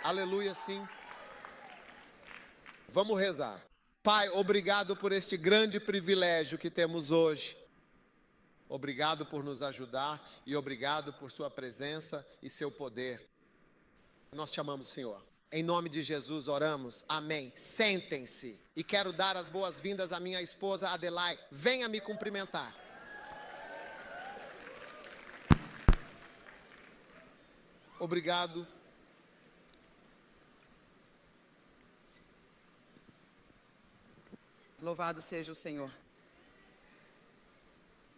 Aleluia, sim. Vamos rezar. Pai, obrigado por este grande privilégio que temos hoje. Obrigado por nos ajudar e obrigado por sua presença e seu poder. Nós te amamos, Senhor. Em nome de Jesus oramos. Amém. Sentem-se. E quero dar as boas-vindas à minha esposa Adelaide. Venha me cumprimentar. Obrigado. Louvado seja o Senhor.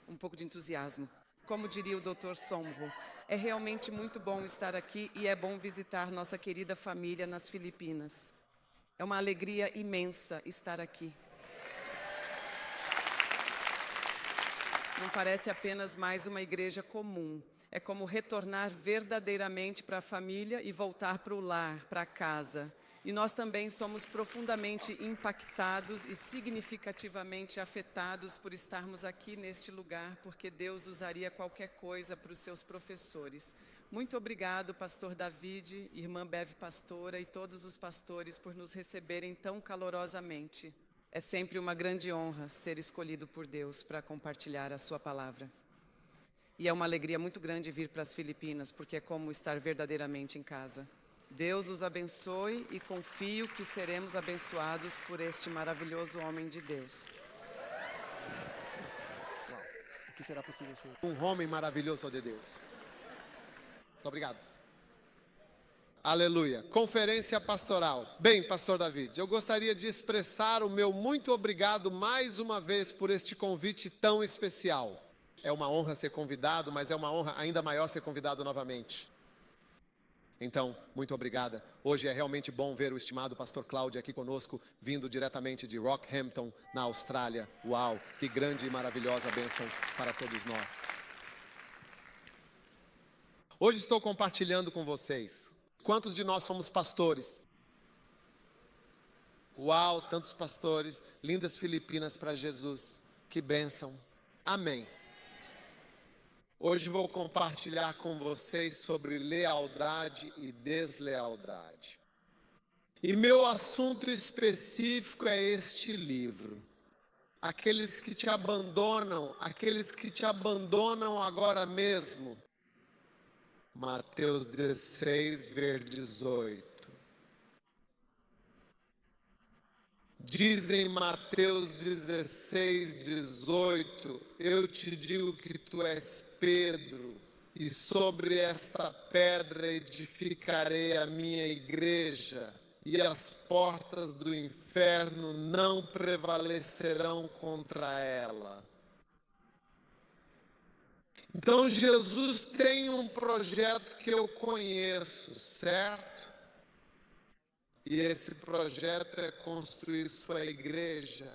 Um pouco de entusiasmo. Como diria o Dr. Somro, é realmente muito bom estar aqui e é bom visitar nossa querida família nas Filipinas. É uma alegria imensa estar aqui. Não parece apenas mais uma igreja comum. É como retornar verdadeiramente para a família e voltar para o lar, para casa. E nós também somos profundamente impactados e significativamente afetados por estarmos aqui neste lugar, porque Deus usaria qualquer coisa para os seus professores. Muito obrigado, pastor David, irmã Bev pastora e todos os pastores por nos receberem tão calorosamente. É sempre uma grande honra ser escolhido por Deus para compartilhar a sua palavra. E é uma alegria muito grande vir para as Filipinas, porque é como estar verdadeiramente em casa. Deus os abençoe e confio que seremos abençoados por este maravilhoso homem de Deus. Uau. O que será possível, Senhor? Um homem maravilhoso de Deus. Muito obrigado. Aleluia. Conferência pastoral. Bem, pastor David, eu gostaria de expressar o meu muito obrigado mais uma vez por este convite tão especial. É uma honra ser convidado, mas é uma honra ainda maior ser convidado novamente. Então, muito obrigada. Hoje é realmente bom ver o estimado pastor Cláudio aqui conosco, vindo diretamente de Rockhampton, na Austrália. Uau, que grande e maravilhosa bênção para todos nós. Hoje estou compartilhando com vocês. Quantos de nós somos pastores? Uau, tantos pastores, lindas Filipinas para Jesus. Que bênção. Amém. Hoje vou compartilhar com vocês sobre lealdade e deslealdade. E meu assunto específico é este livro. Aqueles que te abandonam agora mesmo. Mateus 16, versículo 18. Diz em Mateus 16, 18, eu te digo que tu és Pedro, e sobre esta pedra edificarei a minha igreja, e as portas do inferno não prevalecerão contra ela. Então Jesus tem um projeto que eu conheço, certo? E esse projeto é construir sua igreja.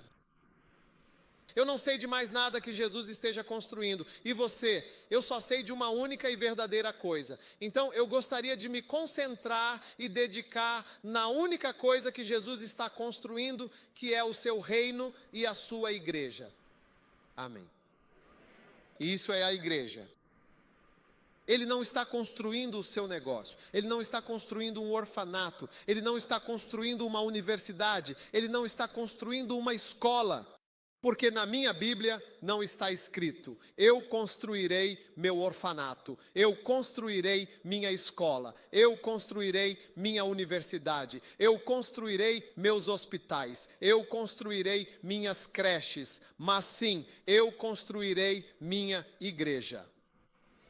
Eu não sei de mais nada que Jesus esteja construindo. E você? Eu só sei de uma única e verdadeira coisa. Então eu gostaria de me concentrar e dedicar na única coisa que Jesus está construindo, que é o seu reino e a sua igreja. Amém. E isso é a igreja. Ele não está construindo o seu negócio, ele não está construindo um orfanato, ele não está construindo uma universidade, ele não está construindo uma escola, porque na minha Bíblia não está escrito, eu construirei meu orfanato, eu construirei minha escola, eu construirei minha universidade, eu construirei meus hospitais, eu construirei minhas creches, mas sim, eu construirei minha igreja.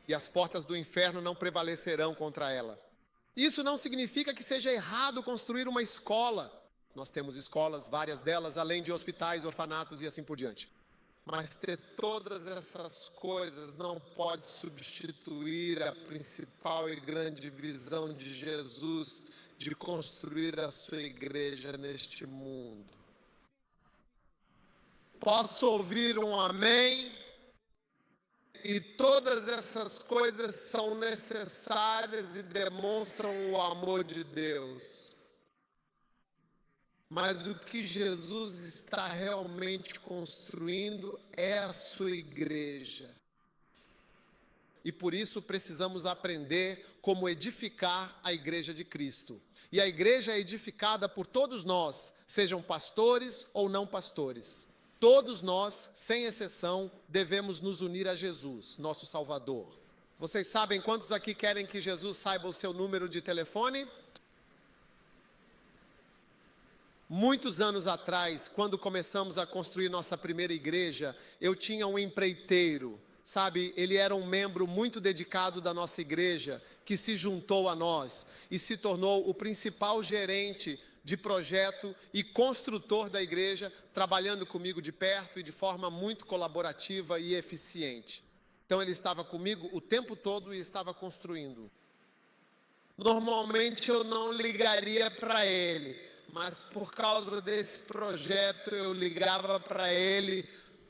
E as portas do inferno não prevalecerão contra ela. Isso não significa que seja errado construir uma escola. Nós temos escolas, várias delas, além de hospitais, orfanatos e assim por diante. Mas ter todas essas coisas não pode substituir a principal e grande visão de Jesus de construir a sua igreja neste mundo. Posso ouvir um amém? E todas essas coisas são necessárias e demonstram o amor de Deus. Mas o que Jesus está realmente construindo é a sua igreja. E por isso precisamos aprender como edificar a igreja de Cristo. E a igreja é edificada por todos nós, sejam pastores ou não pastores. Todos nós, sem exceção, devemos nos unir a Jesus, nosso Salvador. Vocês sabem quantos aqui querem que Jesus saiba o seu número de telefone? Muitos anos atrás, quando começamos a construir nossa primeira igreja, eu tinha um empreiteiro. Sabe, ele era um membro muito dedicado da nossa igreja, que se juntou a nós e se tornou o principal gerente de projeto e construtor da igreja, trabalhando comigo de perto e de forma muito colaborativa e eficiente. Então ele estava comigo o tempo todo e estava construindo. Normalmente eu não ligaria para ele, mas por causa desse projeto eu ligava para ele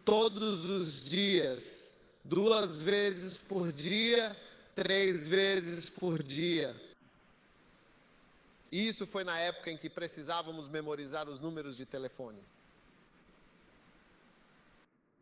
todos os dias. 2 vezes por dia, 3 vezes por dia. Isso foi na época em que precisávamos memorizar os números de telefone.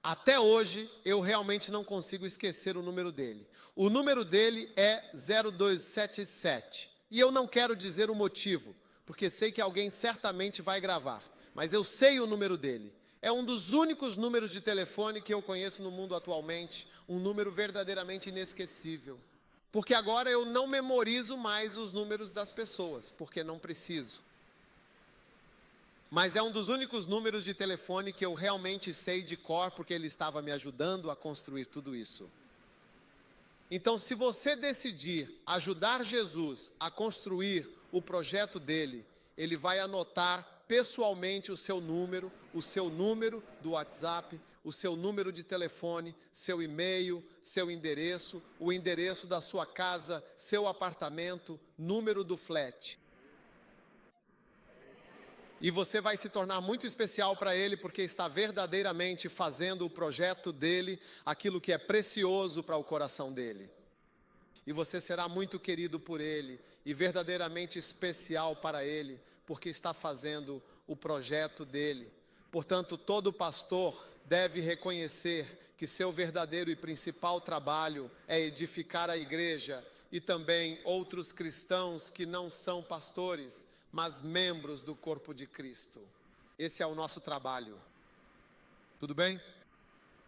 Até hoje, eu realmente não consigo esquecer o número dele. O número dele é 0277. E eu não quero dizer o motivo, porque sei que alguém certamente vai gravar. Mas eu sei o número dele. É um dos únicos números de telefone que eu conheço no mundo atualmente, um número verdadeiramente inesquecível. Porque agora eu não memorizo mais os números das pessoas, porque não preciso. Mas é um dos únicos números de telefone que eu realmente sei de cor, porque ele estava me ajudando a construir tudo isso. Então, se você decidir ajudar Jesus a construir o projeto dele, ele vai anotar pessoalmente o seu número do WhatsApp, o seu número de telefone, seu e-mail, seu endereço, o endereço da sua casa, seu apartamento, número do flat. E você vai se tornar muito especial para ele, porque está verdadeiramente fazendo o projeto dele, aquilo que é precioso para o coração dele. E você será muito querido por ele e verdadeiramente especial para ele, porque está fazendo o projeto dele. Portanto, todo pastor deve reconhecer que seu verdadeiro e principal trabalho é edificar a igreja e também outros cristãos que não são pastores, mas membros do corpo de Cristo. Esse é o nosso trabalho. Tudo bem?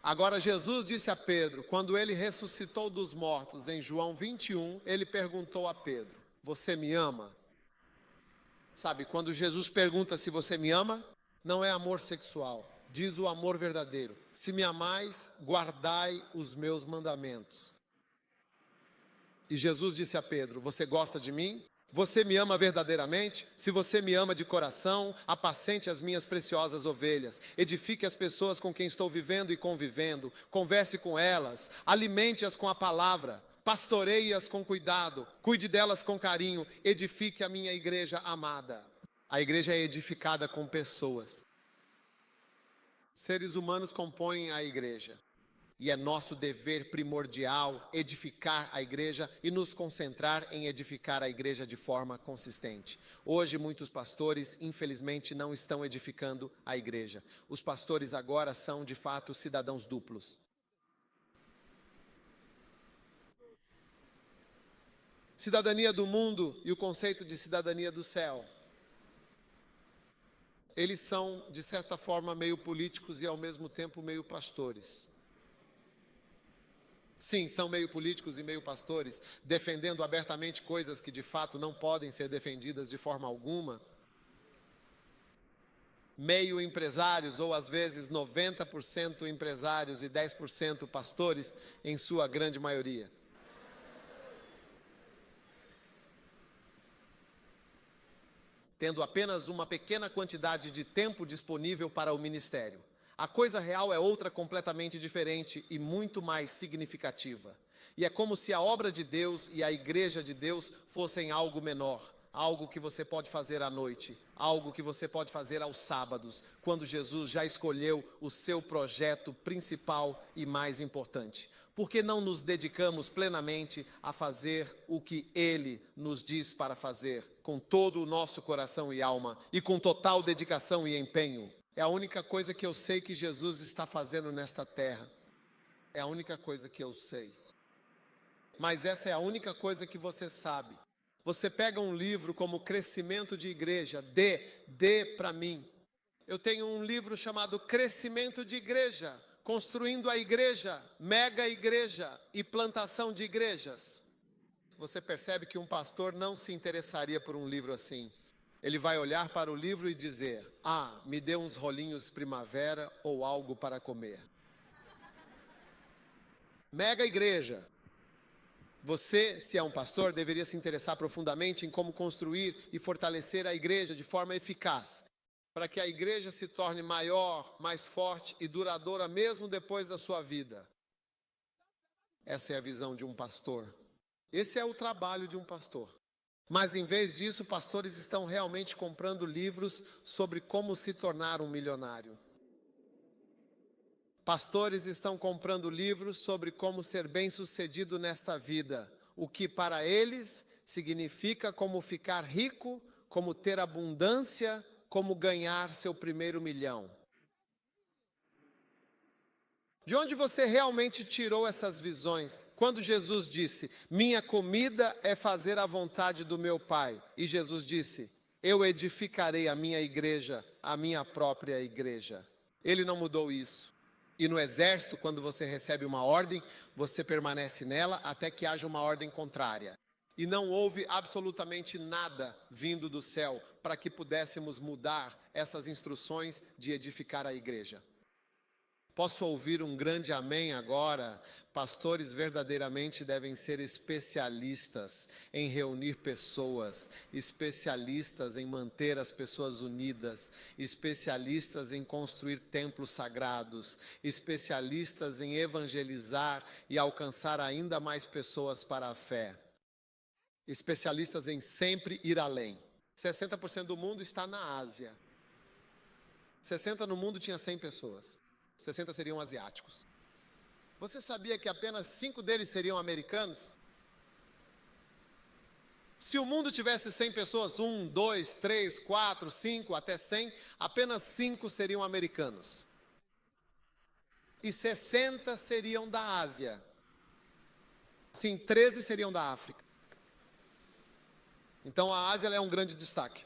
Agora Jesus disse a Pedro, quando ele ressuscitou dos mortos, em João 21, ele perguntou a Pedro, você me ama? Sabe, quando Jesus pergunta se você me ama, não é amor sexual, diz o amor verdadeiro. Se me amais, guardai os meus mandamentos. E Jesus disse a Pedro, você gosta de mim? Você me ama verdadeiramente? Se você me ama de coração, apacente as minhas preciosas ovelhas, edifique as pessoas com quem estou vivendo e convivendo, converse com elas, alimente-as com a palavra, pastoreie-as com cuidado, cuide delas com carinho, edifique a minha igreja amada. A igreja é edificada com pessoas. Seres humanos compõem a igreja. E é nosso dever primordial edificar a igreja e nos concentrar em edificar a igreja de forma consistente. Hoje, muitos pastores, infelizmente, não estão edificando a igreja. Os pastores agora são, de fato, cidadãos duplos. Cidadania do mundo e o conceito de cidadania do céu. Eles são, de certa forma, meio políticos e, ao mesmo tempo, meio pastores. Sim, são meio políticos e meio pastores, defendendo abertamente coisas que de fato não podem ser defendidas de forma alguma. Meio empresários, ou às vezes 90% empresários e 10% pastores, em sua grande maioria. Tendo apenas uma pequena quantidade de tempo disponível para o ministério. A coisa real é outra completamente diferente e muito mais significativa. E é como se a obra de Deus e a igreja de Deus fossem algo menor, algo que você pode fazer à noite, algo que você pode fazer aos sábados, quando Jesus já escolheu o seu projeto principal e mais importante. Por que não nos dedicamos plenamente a fazer o que Ele nos diz para fazer, com todo o nosso coração e alma, e com total dedicação e empenho? É a única coisa que eu sei que Jesus está fazendo nesta terra. É a única coisa que eu sei. mas essa é a única coisa que você sabe. Você pega um livro como Crescimento de Igreja, dê para mim. Eu tenho um livro chamado Crescimento de Igreja, Construindo a Igreja, Mega Igreja e Plantação de Igrejas. Você percebe que um pastor não se interessaria por um livro assim. Ele vai olhar para o livro e dizer: me dê uns rolinhos primavera ou algo para comer. Mega Igreja. Você, se é um pastor, deveria se interessar profundamente em como construir e fortalecer a igreja de forma eficaz, para que a igreja se torne maior, mais forte e duradoura mesmo depois da sua vida. Essa é a visão de um pastor. Esse é o trabalho de um pastor. Mas em vez disso, pastores estão realmente comprando livros sobre como se tornar um milionário. Pastores estão comprando livros sobre como ser bem-sucedido nesta vida, o que para eles significa como ficar rico, como ter abundância, como ganhar seu primeiro milhão. De onde você realmente tirou essas visões? Quando Jesus disse: minha comida é fazer a vontade do meu Pai. E Jesus disse: eu edificarei a minha igreja, a minha própria igreja. Ele não mudou isso. E no exército, quando você recebe uma ordem, você permanece nela até que haja uma ordem contrária. E não houve absolutamente nada vindo do céu para que pudéssemos mudar essas instruções de edificar a igreja. Posso ouvir um grande amém agora? Pastores verdadeiramente devem ser especialistas em reunir pessoas, especialistas em manter as pessoas unidas, especialistas em construir templos sagrados, especialistas em evangelizar e alcançar ainda mais pessoas para a fé, especialistas em sempre ir além. 60% do mundo está na Ásia. 60% no mundo tinha 100 pessoas. 60 seriam asiáticos. Você sabia que apenas 5 deles seriam americanos? Se o mundo tivesse 100 pessoas, 1, 2, 3, 4, 5, até 100, apenas 5 seriam americanos. E 60 seriam da Ásia. Sim, 13 seriam da África. Então a Ásia é um grande destaque.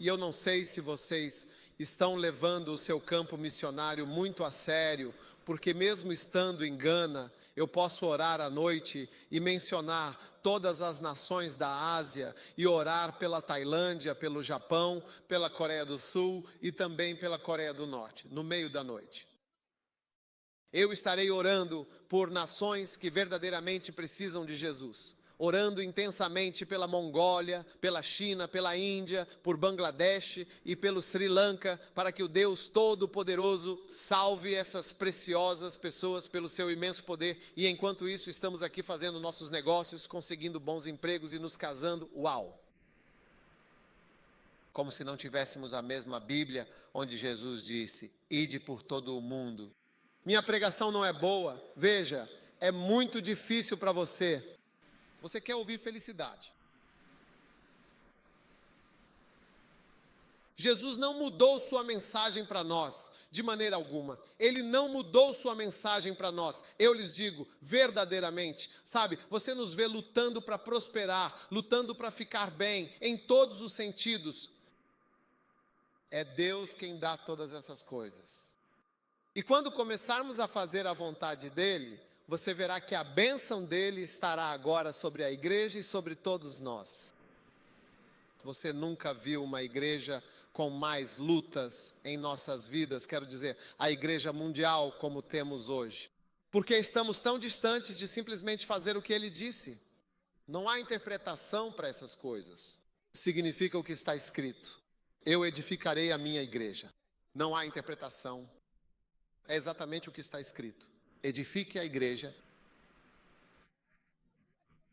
E eu não sei se vocês estão levando o seu campo missionário muito a sério, porque mesmo estando em Gana, eu posso orar à noite e mencionar todas as nações da Ásia e orar pela Tailândia, pelo Japão, pela Coreia do Sul e também pela Coreia do Norte, no meio da noite. Eu estarei orando por nações que verdadeiramente precisam de Jesus. Orando intensamente pela Mongólia, pela China, pela Índia, por Bangladesh e pelo Sri Lanka, para que o Deus Todo-Poderoso salve essas preciosas pessoas pelo seu imenso poder. E enquanto isso, estamos aqui fazendo nossos negócios, conseguindo bons empregos e nos casando. Uau! Como se não tivéssemos a mesma Bíblia, onde Jesus disse: ide por todo o mundo. Minha pregação não é boa. Veja, é muito difícil para você. Você quer ouvir felicidade. Jesus não mudou sua mensagem para nós, de maneira alguma. Ele não mudou sua mensagem para nós. Eu lhes digo, verdadeiramente, sabe, você nos vê lutando para prosperar, lutando para ficar bem, em todos os sentidos. É Deus quem dá todas essas coisas. E quando começarmos a fazer a vontade dele, você verá que a bênção dele estará agora sobre a igreja e sobre todos nós. Você nunca viu uma igreja com mais lutas em nossas vidas, quero dizer, a igreja mundial como temos hoje. Porque estamos tão distantes de simplesmente fazer o que ele disse. Não há interpretação para essas coisas. Significa o que está escrito. Eu edificarei a minha igreja. Não há interpretação. É exatamente o que está escrito. Edifique a igreja.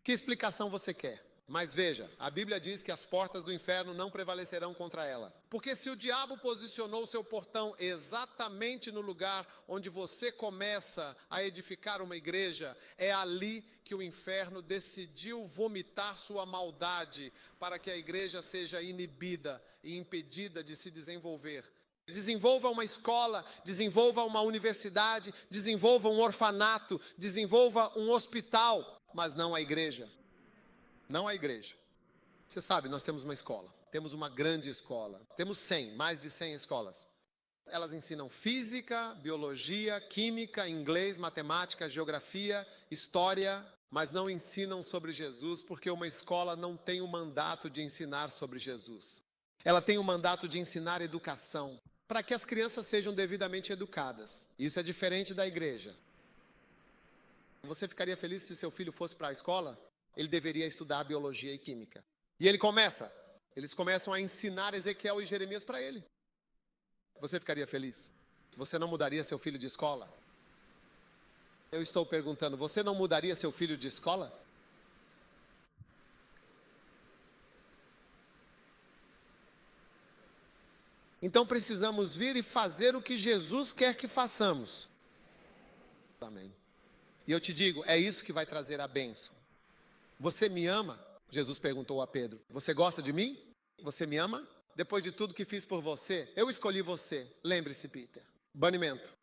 Que explicação você quer? Mas veja, a Bíblia diz que as portas do inferno não prevalecerão contra ela. Porque se o diabo posicionou o seu portão exatamente no lugar onde você começa a edificar uma igreja, é ali que o inferno decidiu vomitar sua maldade para que a igreja seja inibida e impedida de se desenvolver. Desenvolva uma escola, desenvolva uma universidade, desenvolva um orfanato, desenvolva um hospital. mas não a igreja. Não a igreja. Você sabe, nós temos uma escola. Temos uma grande escola. Temos 100, mais de 100 escolas. Elas ensinam física, biologia, química, inglês, matemática, geografia, história, mas não ensinam sobre Jesus, porque uma escola não tem o mandato de ensinar sobre Jesus. Ela tem o mandato de ensinar educação, para que as crianças sejam devidamente educadas. Isso é diferente da igreja. Você ficaria feliz se seu filho fosse para a escola? Ele deveria estudar biologia e química. E eles começam a ensinar Ezequiel e Jeremias para ele. Você ficaria feliz? Você não mudaria seu filho de escola? Eu estou perguntando, você não mudaria seu filho de escola? Então precisamos vir e fazer o que Jesus quer que façamos. Amém. E eu te digo, é isso que vai trazer a bênção. Você me ama? Jesus perguntou a Pedro. Você gosta de mim? Você me ama? Depois de tudo que fiz por você, eu escolhi você. Lembre-se, Peter. Banimento.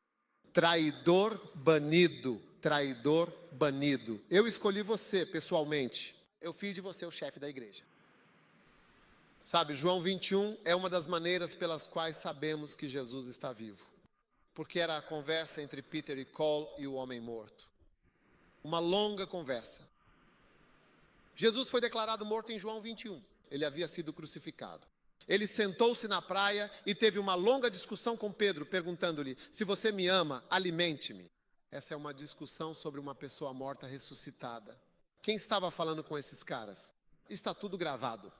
Traidor banido. Traidor banido. Eu escolhi você pessoalmente. Eu fiz de você o chefe da igreja. Sabe, João 21 é uma das maneiras pelas quais sabemos que Jesus está vivo. Porque era a conversa entre Peter e Cole e o homem morto. Uma longa conversa. Jesus foi declarado morto em João 21. Ele havia sido crucificado. Ele sentou-se na praia e teve uma longa discussão com Pedro, perguntando-lhe, se você me ama, alimente-me. Essa é uma discussão sobre uma pessoa morta ressuscitada. Quem estava falando com esses caras? Está tudo gravado.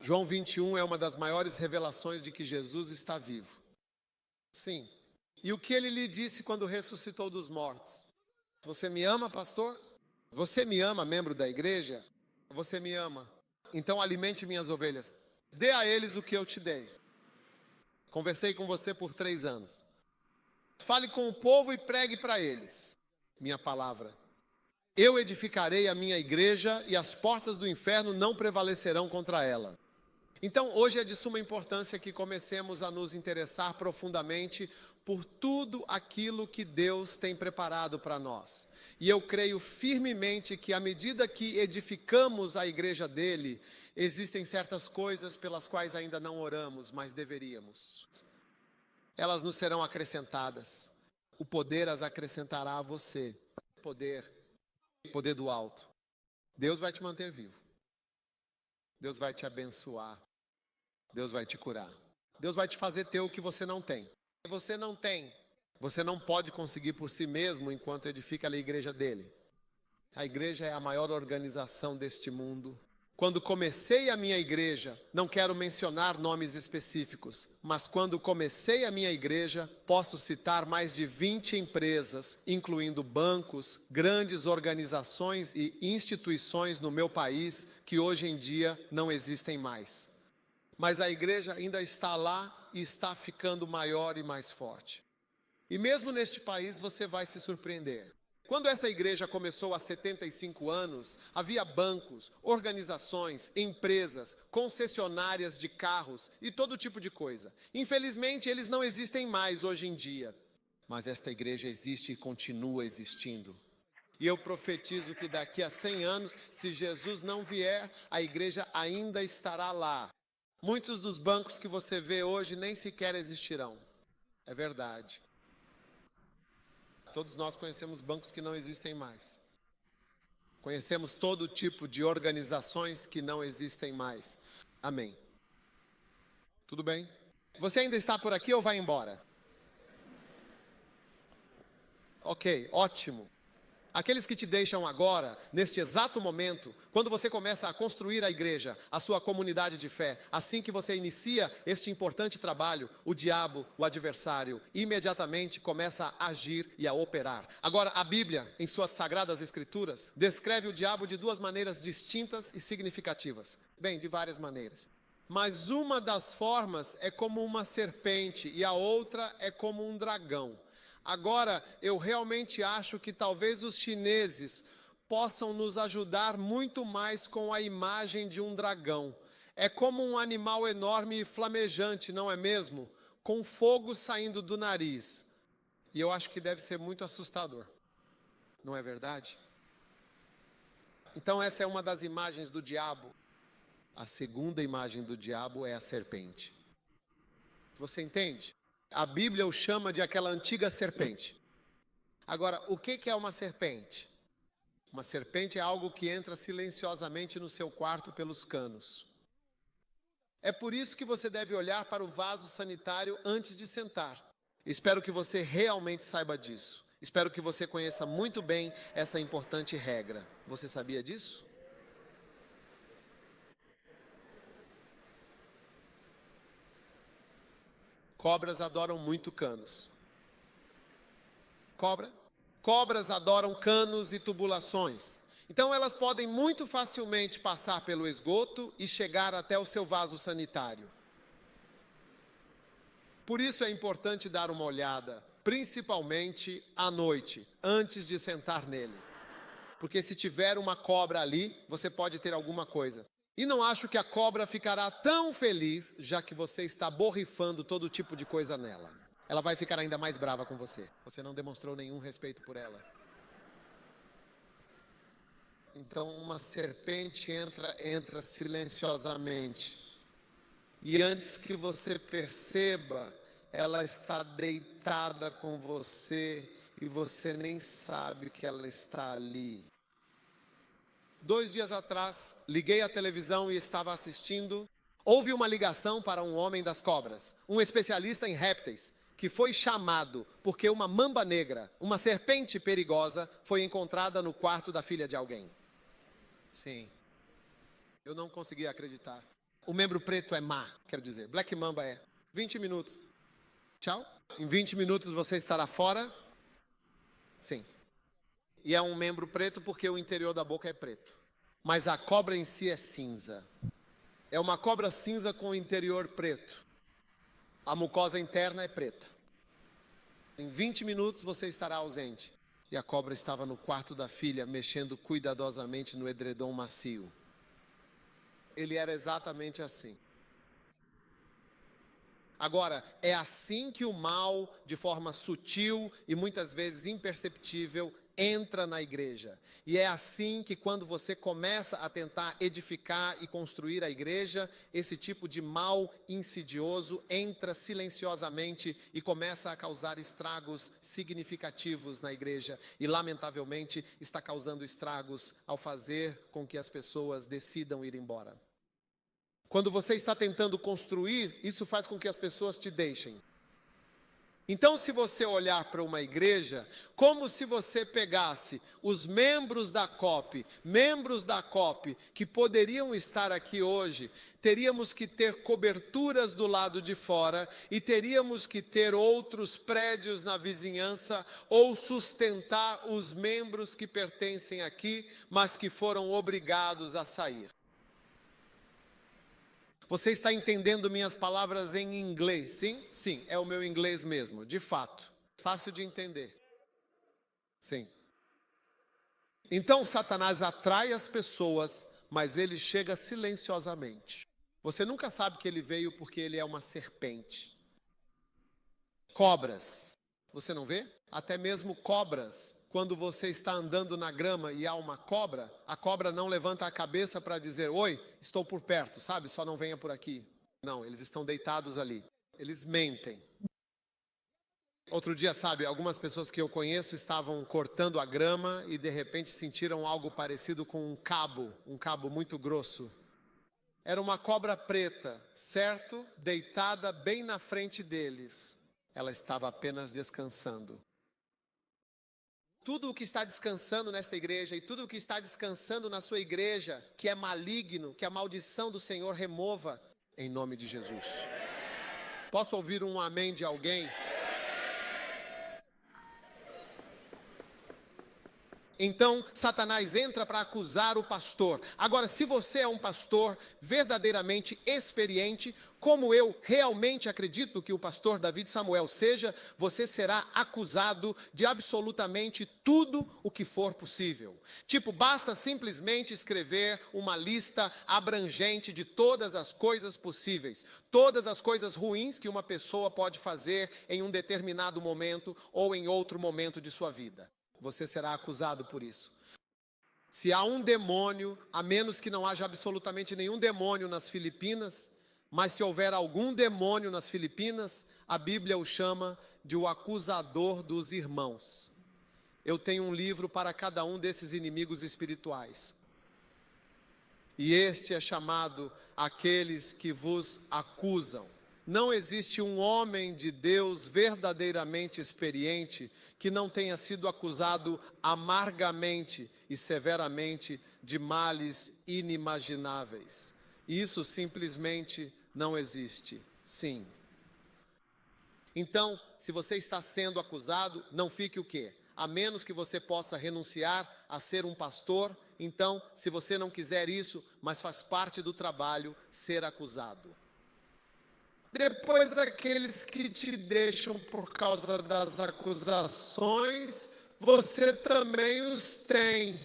João 21 é uma das maiores revelações de que Jesus está vivo. Sim. E o que ele lhe disse quando ressuscitou dos mortos? Você me ama, pastor? Você me ama, membro da igreja? Você me ama. Então alimente minhas ovelhas. Dê a eles o que eu te dei. Conversei com você por 3 anos. Fale com o povo e pregue para eles minha palavra. Eu edificarei a minha igreja e as portas do inferno não prevalecerão contra ela. Então, hoje é de suma importância que comecemos a nos interessar profundamente por tudo aquilo que Deus tem preparado para nós. E eu creio firmemente que à medida que edificamos a igreja dele, existem certas coisas pelas quais ainda não oramos, mas deveríamos. Elas nos serão acrescentadas. O poder as acrescentará a você. Poder do alto. Deus vai te manter vivo. Deus vai te abençoar. Deus vai te curar. Deus vai te fazer ter o que você não tem. Você não tem. Você não pode conseguir por si mesmo enquanto edifica a igreja dele. A igreja é a maior organização deste mundo. Quando comecei a minha igreja, não quero mencionar nomes específicos, mas quando comecei a minha igreja, posso citar mais de 20 empresas, incluindo bancos, grandes organizações e instituições no meu país que hoje em dia não existem mais. Mas a igreja ainda está lá e está ficando maior e mais forte. E mesmo neste país você vai se surpreender. Quando esta igreja começou há 75 anos, havia bancos, organizações, empresas, concessionárias de carros e todo tipo de coisa. Infelizmente, eles não existem mais hoje em dia. Mas esta igreja existe e continua existindo. E eu profetizo que daqui a 100 anos, se Jesus não vier, a igreja ainda estará lá. Muitos dos bancos que você vê hoje nem sequer existirão. É verdade. Todos nós conhecemos bancos que não existem mais. Conhecemos todo tipo de organizações que não existem mais. Amém. Tudo bem? Você ainda está por aqui ou vai embora? Ok, ótimo. Aqueles que te deixam agora, neste exato momento, quando você começa a construir a igreja, a sua comunidade de fé, assim que você inicia este importante trabalho, o diabo, o adversário, imediatamente começa a agir e a operar. Agora, a Bíblia, em suas sagradas escrituras, descreve o diabo de 2 maneiras distintas e significativas. Bem, de várias maneiras. Mas uma das formas é como uma serpente e a outra é como um dragão. Agora, eu realmente acho que talvez os chineses possam nos ajudar muito mais com a imagem de um dragão. É como um animal enorme e flamejante, não é mesmo? Com fogo saindo do nariz. E eu acho que deve ser muito assustador. Não é verdade? Então essa é uma das imagens do diabo. A segunda imagem do diabo é a serpente. Você entende? A Bíblia o chama de aquela antiga serpente. Agora, o que é uma serpente? Uma serpente é algo que entra silenciosamente no seu quarto pelos canos. É por isso que você deve olhar para o vaso sanitário antes de sentar. Espero que você realmente saiba disso. Espero que você conheça muito bem essa importante regra. Você sabia disso? Cobras adoram muito canos. Cobras adoram canos e tubulações. Então elas podem muito facilmente passar pelo esgoto e chegar até o seu vaso sanitário. Por isso é importante dar uma olhada, principalmente à noite, antes de sentar nele. Porque se tiver uma cobra ali, você pode ter alguma coisa. E não acho que a cobra ficará tão feliz, já que você está borrifando todo tipo de coisa nela. Ela vai ficar ainda mais brava com você. Você não demonstrou nenhum respeito por ela. Então uma serpente entra silenciosamente. E antes que você perceba, ela está deitada com você e você nem sabe que ela está ali. 2 dias atrás, liguei a televisão e estava assistindo. Houve uma ligação para um homem das cobras, um especialista em répteis, que foi chamado porque uma mamba negra, uma serpente perigosa, foi encontrada no quarto da filha de alguém. Sim, eu não conseguia acreditar. O membro preto é má, quero dizer, Black Mamba é. 20 minutos. Tchau. Em 20 minutos você estará fora. Sim. E é um membro preto porque o interior da boca é preto. Mas a cobra em si é cinza. É uma cobra cinza com o interior preto. A mucosa interna é preta. Em 20 minutos você estará ausente. E a cobra estava no quarto da filha, mexendo cuidadosamente no edredom macio. Ele era exatamente assim. Agora, é assim que o mal, de forma sutil e muitas vezes imperceptível, entra na igreja. E é assim que quando você começa a tentar edificar e construir a igreja, esse tipo de mal insidioso entra silenciosamente e começa a causar estragos significativos na igreja. E, lamentavelmente, está causando estragos ao fazer com que as pessoas decidam ir embora. Quando você está tentando construir, isso faz com que as pessoas te deixem. Então, se você olhar para uma igreja, como se você pegasse os membros da COP que poderiam estar aqui hoje, teríamos que ter coberturas do lado de fora e teríamos que ter outros prédios na vizinhança ou sustentar os membros que pertencem aqui, mas que foram obrigados a sair. Você está entendendo minhas palavras em inglês, sim? Sim, é o meu inglês mesmo, de fato. Fácil de entender. Sim. Então Satanás atrai as pessoas, mas ele chega silenciosamente. Você nunca sabe que ele veio porque ele é uma serpente. Cobras, você não vê? Até mesmo cobras. Quando você está andando na grama e há uma cobra, a cobra não levanta a cabeça para dizer, oi, estou por perto, sabe? Só não venha por aqui. Não, eles estão deitados ali. Eles mentem. Outro dia, sabe, algumas pessoas que eu conheço estavam cortando a grama e de repente sentiram algo parecido com um cabo muito grosso. Era uma cobra preta, certo? Deitada bem na frente deles. Ela estava apenas descansando. Tudo o que está descansando nesta igreja e tudo o que está descansando na sua igreja, que é maligno, que a maldição do Senhor remova, em nome de Jesus. Posso ouvir um amém de alguém? Então, Satanás entra para acusar o pastor. Agora, se você é um pastor verdadeiramente experiente, como eu realmente acredito que o pastor David Samuel seja, você será acusado de absolutamente tudo o que for possível. Tipo, basta simplesmente escrever uma lista abrangente de todas as coisas possíveis, todas as coisas ruins que uma pessoa pode fazer em um determinado momento ou em outro momento de sua vida. Você será acusado por isso. Se há um demônio, a menos que não haja absolutamente nenhum demônio nas Filipinas, mas se houver algum demônio nas Filipinas, a Bíblia o chama de o acusador dos irmãos. Eu tenho um livro para cada um desses inimigos espirituais. E este é chamado Aqueles que vos acusam. Não existe um homem de Deus verdadeiramente experiente que não tenha sido acusado amargamente e severamente de males inimagináveis. Isso simplesmente não existe. Sim. Então, se você está sendo acusado, não fique o quê? A menos que você possa renunciar a ser um pastor, então, se você não quiser isso, mas faz parte do trabalho ser acusado. Depois, aqueles que te deixam por causa das acusações, você também os tem.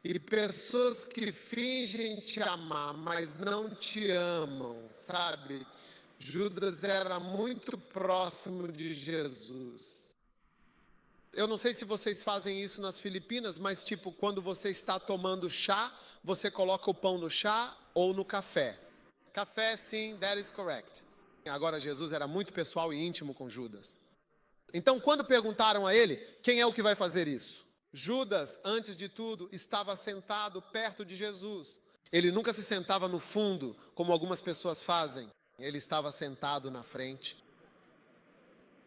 E pessoas que fingem te amar, mas não te amam, sabe? Judas era muito próximo de Jesus. Eu não sei se vocês fazem isso nas Filipinas, mas tipo, quando você está tomando chá, você coloca o pão no chá ou no café. Café, sim, that is correct. Agora, Jesus era muito pessoal e íntimo com Judas. Então, quando perguntaram a ele, quem é o que vai fazer isso? Judas, antes de tudo, estava sentado perto de Jesus. Ele nunca se sentava no fundo, como algumas pessoas fazem. Ele estava sentado na frente.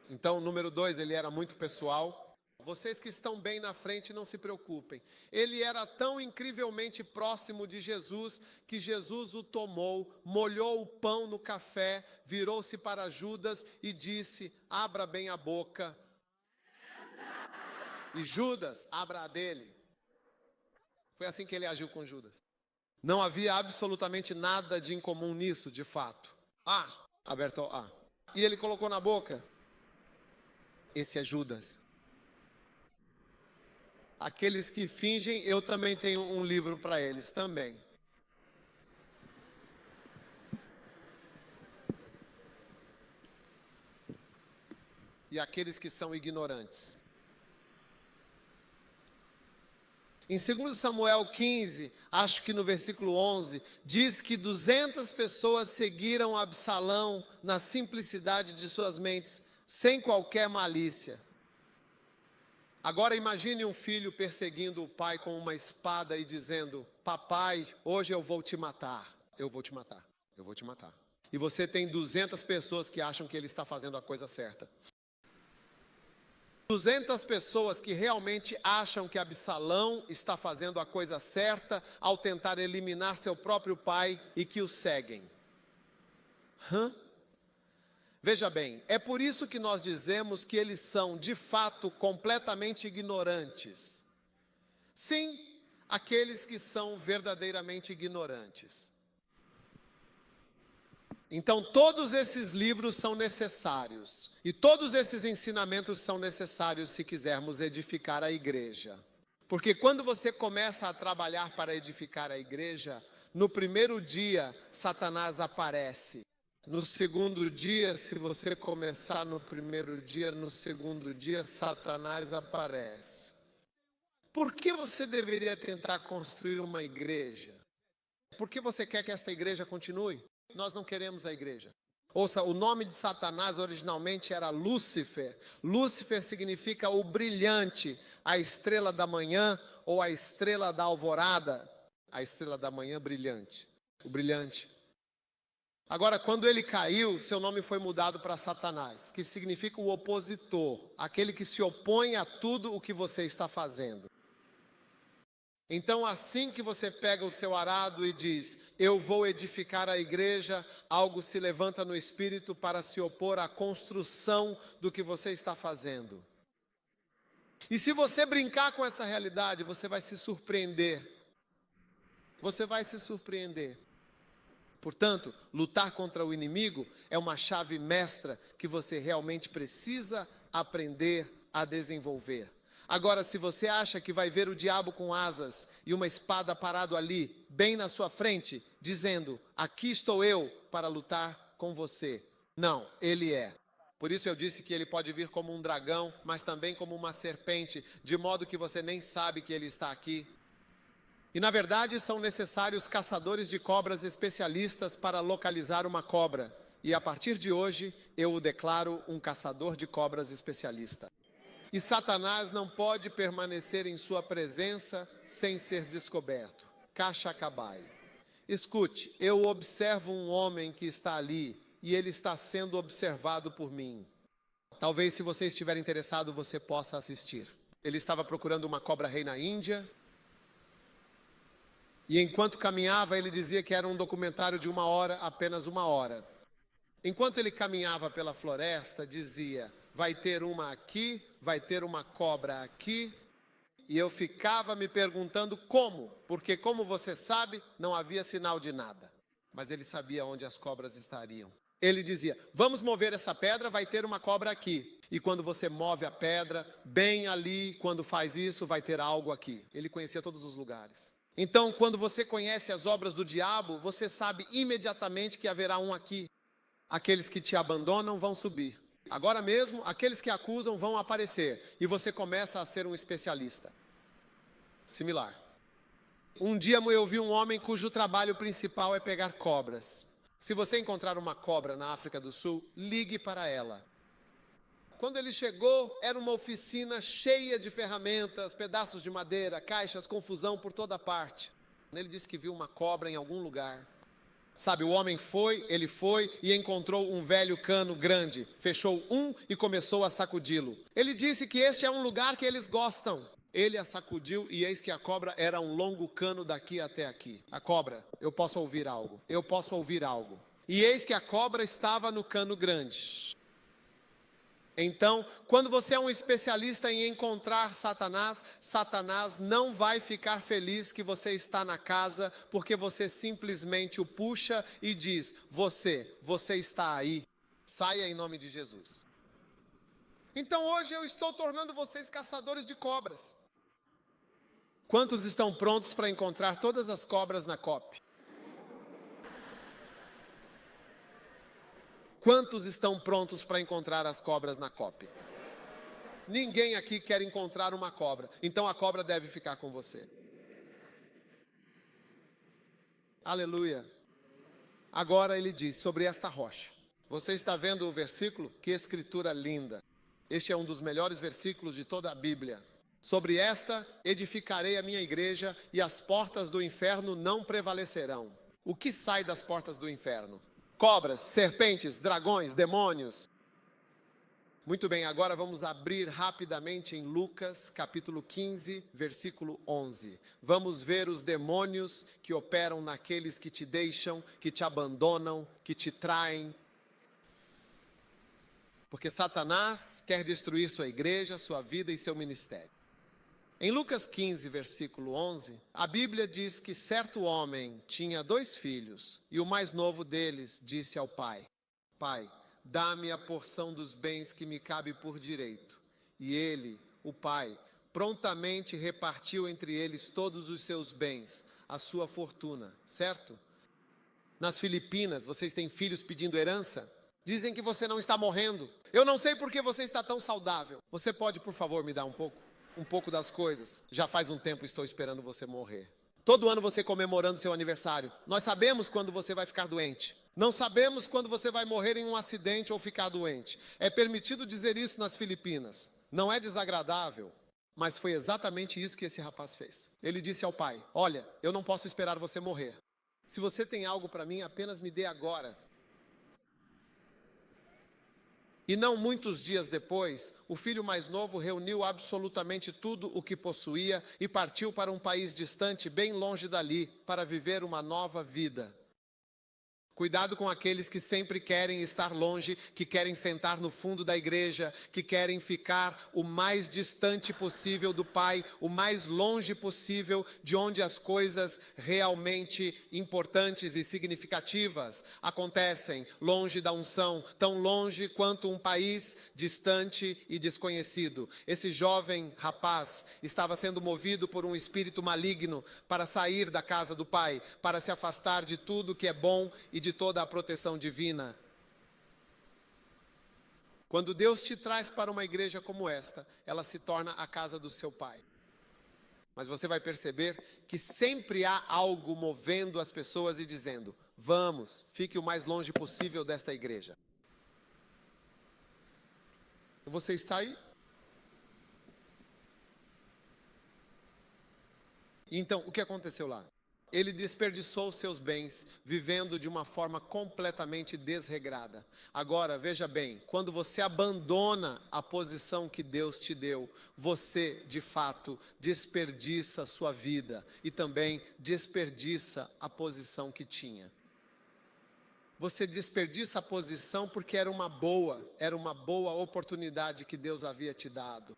Então, número 2, ele era muito pessoal. Vocês que estão bem na frente, não se preocupem. Ele era tão incrivelmente próximo de Jesus, que Jesus o tomou, molhou o pão no café, virou-se para Judas e disse, abra bem a boca. E Judas, abra a dele. Foi assim que ele agiu com Judas. Não havia absolutamente nada de incomum nisso, de fato. Aberto A. E ele colocou na boca. Esse é Judas. Aqueles que fingem, eu também tenho um livro para eles também. E aqueles que são ignorantes. Em 2 Samuel 15, acho que no versículo 11, diz que 200 pessoas seguiram Absalão na simplicidade de suas mentes, sem qualquer malícia. Agora imagine um filho perseguindo o pai com uma espada e dizendo, papai, hoje eu vou te matar, eu vou te matar, eu vou te matar. E você tem 200 pessoas que acham que ele está fazendo a coisa certa. 200 pessoas que realmente acham que Absalão está fazendo a coisa certa ao tentar eliminar seu próprio pai e que o seguem. Veja bem, é por isso que nós dizemos que eles são, de fato, completamente ignorantes. Sim, aqueles que são verdadeiramente ignorantes. Então, todos esses livros são necessários. E todos esses ensinamentos são necessários se quisermos edificar a igreja. Porque quando você começa a trabalhar para edificar a igreja, no primeiro dia, Satanás aparece. No segundo dia, se você começar no primeiro dia, no segundo dia, Satanás aparece. Por que você deveria tentar construir uma igreja? Por que você quer que esta igreja continue? Nós não queremos a igreja. Ouça, o nome de Satanás originalmente era Lúcifer. Lúcifer significa o brilhante, a estrela da manhã ou a estrela da alvorada. A estrela da manhã brilhante, o brilhante. Agora, quando ele caiu, seu nome foi mudado para Satanás, que significa o opositor, aquele que se opõe a tudo o que você está fazendo. Então, assim que você pega o seu arado e diz, eu vou edificar a igreja, algo se levanta no espírito para se opor à construção do que você está fazendo. E se você brincar com essa realidade, você vai se surpreender. Você vai se surpreender. Portanto, lutar contra o inimigo é uma chave mestra que você realmente precisa aprender a desenvolver. Agora, se você acha que vai ver o diabo com asas e uma espada parado ali, bem na sua frente, dizendo, aqui estou eu para lutar com você. Não, ele é. Por isso eu disse que ele pode vir como um dragão, mas também como uma serpente, de modo que você nem sabe que ele está aqui. E na verdade são necessários caçadores de cobras especialistas para localizar uma cobra. E a partir de hoje eu o declaro um caçador de cobras especialista. E Satanás não pode permanecer em sua presença sem ser descoberto. Cachacabai. Escute, eu observo um homem que está ali e ele está sendo observado por mim. Talvez, se você estiver interessado, você possa assistir. Ele estava procurando uma cobra-rei na Índia. E enquanto caminhava, ele dizia que era um documentário de 1 hora, apenas 1 hora. Enquanto ele caminhava pela floresta, dizia: vai ter uma aqui, vai ter uma cobra aqui. E eu ficava me perguntando como, porque como você sabe, não havia sinal de nada. Mas ele sabia onde as cobras estariam. Ele dizia: vamos mover essa pedra, vai ter uma cobra aqui. E quando você move a pedra, bem ali, quando faz isso, vai ter algo aqui. Ele conhecia todos os lugares. Então, quando você conhece as obras do diabo, você sabe imediatamente que haverá um aqui. Aqueles que te abandonam vão subir. Agora mesmo, aqueles que acusam vão aparecer. E você começa a ser um especialista. Similar. Um dia eu vi um homem cujo trabalho principal é pegar cobras. Se você encontrar uma cobra na África do Sul, ligue para ela. Quando ele chegou, era uma oficina cheia de ferramentas, pedaços de madeira, caixas, confusão por toda parte. Ele disse que viu uma cobra em algum lugar. Sabe, o homem foi e encontrou um velho cano grande. Fechou um e começou a sacudi-lo. Ele disse que este é um lugar que eles gostam. Ele a sacudiu e eis que a cobra era um longo cano daqui até aqui. A cobra, eu posso ouvir algo. E eis que a cobra estava no cano grande. Então, quando você é um especialista em encontrar Satanás, Satanás não vai ficar feliz que você está na casa, porque você simplesmente o puxa e diz: você está aí, saia em nome de Jesus. Então hoje eu estou tornando vocês caçadores de cobras. Quantos estão prontos para encontrar todas as cobras na COP? Quantos estão prontos para encontrar as cobras na COP? Ninguém aqui quer encontrar uma cobra, então a cobra deve ficar com você. Aleluia. Agora ele diz sobre esta rocha. Você está vendo o versículo? Que escritura linda. Este é um dos melhores versículos de toda a Bíblia. Sobre esta edificarei a minha igreja e as portas do inferno não prevalecerão. O que sai das portas do inferno? Cobras, serpentes, dragões, demônios. Muito bem, agora vamos abrir rapidamente em Lucas, capítulo 15, versículo 11. Vamos ver os demônios que operam naqueles que te deixam, que te abandonam, que te traem. Porque Satanás quer destruir sua igreja, sua vida e seu ministério. Em Lucas 15, versículo 11, a Bíblia diz que certo homem tinha 2 filhos, e o mais novo deles disse ao pai: Pai, dá-me a porção dos bens que me cabe por direito. E ele, o pai, prontamente repartiu entre eles todos os seus bens, a sua fortuna, certo? Nas Filipinas, vocês têm filhos pedindo herança? Dizem que você não está morrendo. Eu não sei por que você está tão saudável. Você pode, por favor, me dar um pouco das coisas? Já faz um tempo estou esperando você morrer. Todo ano você comemorando seu aniversário. Nós sabemos quando você vai ficar doente. Não sabemos quando você vai morrer em um acidente ou ficar doente. É permitido dizer isso nas Filipinas. Não é desagradável, mas foi exatamente isso que esse rapaz fez. Ele disse ao pai: olha, eu não posso esperar você morrer. Se você tem algo para mim, apenas me dê agora. E não muitos dias depois, o filho mais novo reuniu absolutamente tudo o que possuía e partiu para um país distante, bem longe dali, para viver uma nova vida. Cuidado com aqueles que sempre querem estar longe, que querem sentar no fundo da igreja, que querem ficar o mais distante possível do Pai, o mais longe possível de onde as coisas realmente importantes e significativas acontecem, longe da unção, tão longe quanto um país distante e desconhecido. Esse jovem rapaz estava sendo movido por um espírito maligno para sair da casa do Pai, para se afastar de tudo que é bom e de toda a proteção divina. Quando Deus te traz para uma igreja como esta, ela se torna a casa do seu Pai. Mas você vai perceber que sempre há algo movendo as pessoas e dizendo: vamos, fique o mais longe possível desta igreja. Você está aí? Então, o que aconteceu lá? Ele desperdiçou seus bens, vivendo de uma forma completamente desregrada. Agora, veja bem, quando você abandona a posição que Deus te deu, você, de fato, desperdiça sua vida e também desperdiça a posição que tinha. Você desperdiça a posição porque era uma boa oportunidade que Deus havia te dado.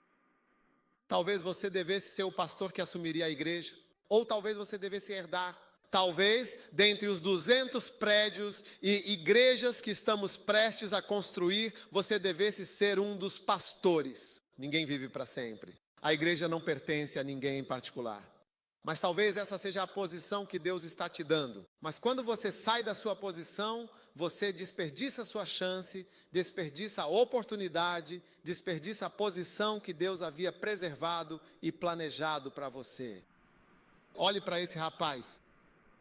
Talvez você devesse ser o pastor que assumiria a igreja. Ou talvez você devesse herdar. Talvez, dentre os 200 prédios e igrejas que estamos prestes a construir, você devesse ser um dos pastores. Ninguém vive para sempre. A igreja não pertence a ninguém em particular. Mas talvez essa seja a posição que Deus está te dando. Mas quando você sai da sua posição, você desperdiça a sua chance, desperdiça a oportunidade, desperdiça a posição que Deus havia preservado e planejado para você. Olhe para esse rapaz.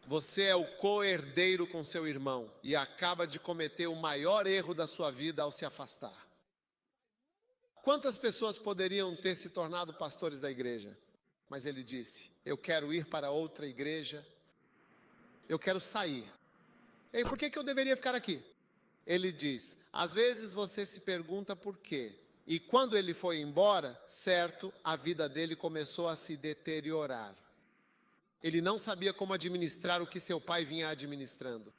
Você é o co-herdeiro com seu irmão e acaba de cometer o maior erro da sua vida ao se afastar. Quantas pessoas poderiam ter se tornado pastores da igreja? Mas ele disse: eu quero ir para outra igreja, eu quero sair. Ei, por que eu deveria ficar aqui? Ele diz: às vezes você se pergunta por quê. E quando ele foi embora, certo, a vida dele começou a se deteriorar. Ele não sabia como administrar o que seu pai vinha administrando.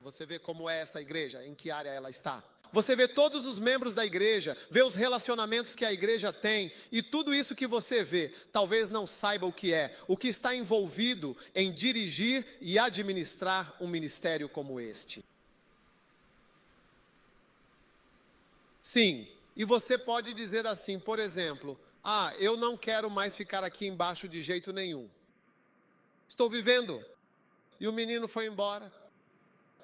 Você vê como é esta igreja, em que área ela está. Você vê todos os membros da igreja, vê os relacionamentos que a igreja tem, e tudo isso que você vê, talvez não saiba o que está envolvido em dirigir e administrar um ministério como este. Sim, e você pode dizer assim, por exemplo: eu não quero mais ficar aqui embaixo de jeito nenhum. Estou vivendo. E o menino foi embora.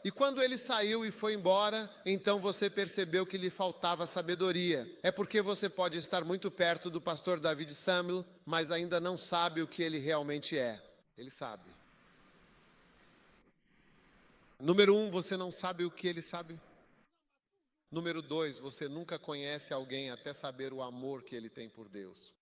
E quando ele saiu e foi embora, então você percebeu que lhe faltava sabedoria. É porque você pode estar muito perto do pastor David Samuel, mas ainda não sabe o que ele realmente é. Ele sabe. Número 1, você não sabe o que ele sabe. Número 2, você nunca conhece alguém até saber o amor que ele tem por Deus.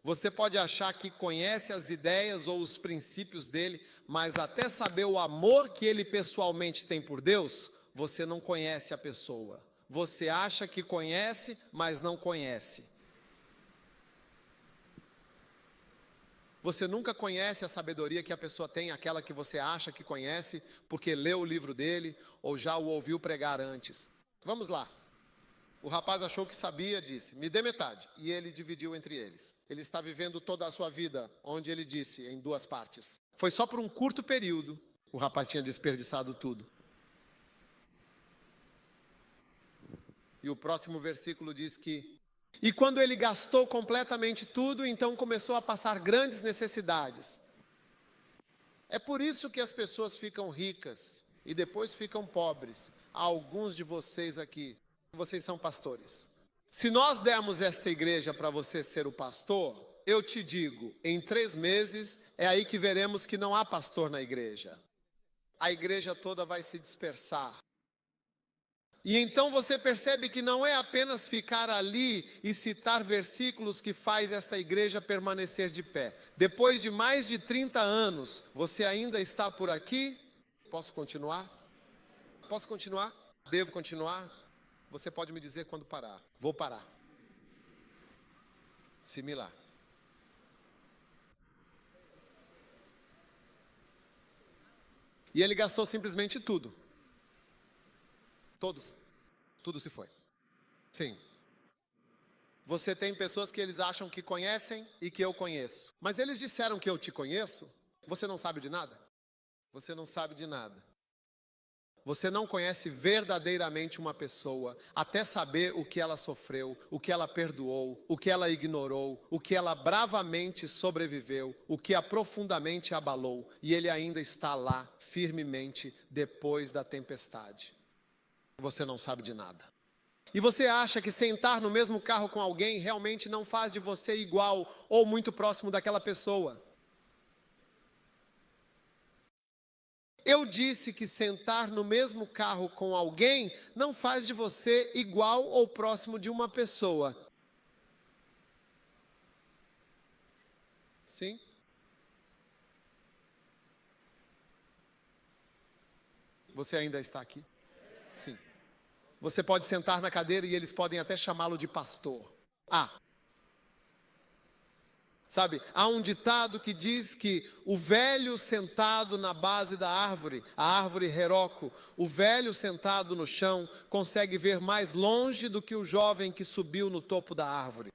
Você pode achar que conhece as ideias ou os princípios dele, mas até saber o amor que ele pessoalmente tem por Deus, você não conhece a pessoa. Você acha que conhece, mas não conhece. Você nunca conhece a sabedoria que a pessoa tem, aquela que você acha que conhece, porque leu o livro dele ou já o ouviu pregar antes. Vamos lá. O rapaz achou que sabia, disse: me dê metade. E ele dividiu entre eles. Ele está vivendo toda a sua vida, onde ele disse, em 2 partes. Foi só por um curto período. O rapaz tinha desperdiçado tudo. E o próximo versículo diz que: e quando ele gastou completamente tudo, então começou a passar grandes necessidades. É por isso que as pessoas ficam ricas e depois ficam pobres. Há alguns de vocês aqui, vocês são pastores. Se nós dermos esta igreja para você ser o pastor, eu te digo, em 3 meses, é aí que veremos que não há pastor na igreja. A igreja toda vai se dispersar. E então você percebe que não é apenas ficar ali e citar versículos que faz esta igreja permanecer de pé. Depois de mais de 30 anos, você ainda está por aqui? Posso continuar? Posso continuar? Devo continuar? Você pode me dizer quando parar. Vou parar. Similar. E ele gastou simplesmente tudo. Tudo se foi. Sim. Você tem pessoas que eles acham que conhecem e que eu conheço. Mas eles disseram que eu te conheço. Você não sabe de nada? Você não sabe de nada. Você não conhece verdadeiramente uma pessoa até saber o que ela sofreu, o que ela perdoou, o que ela ignorou, o que ela bravamente sobreviveu, o que a profundamente abalou, e ele ainda está lá firmemente depois da tempestade. Você não sabe de nada. E você acha que sentar no mesmo carro com alguém realmente não faz de você igual ou muito próximo daquela pessoa. Eu disse que sentar no mesmo carro com alguém não faz de você igual ou próximo de uma pessoa. Sim? Você ainda está aqui? Sim. Você pode sentar na cadeira e eles podem até chamá-lo de pastor. Sabe, há um ditado que diz que o velho sentado na base da árvore, a árvore Heróco, o velho sentado no chão consegue ver mais longe do que o jovem que subiu no topo da árvore.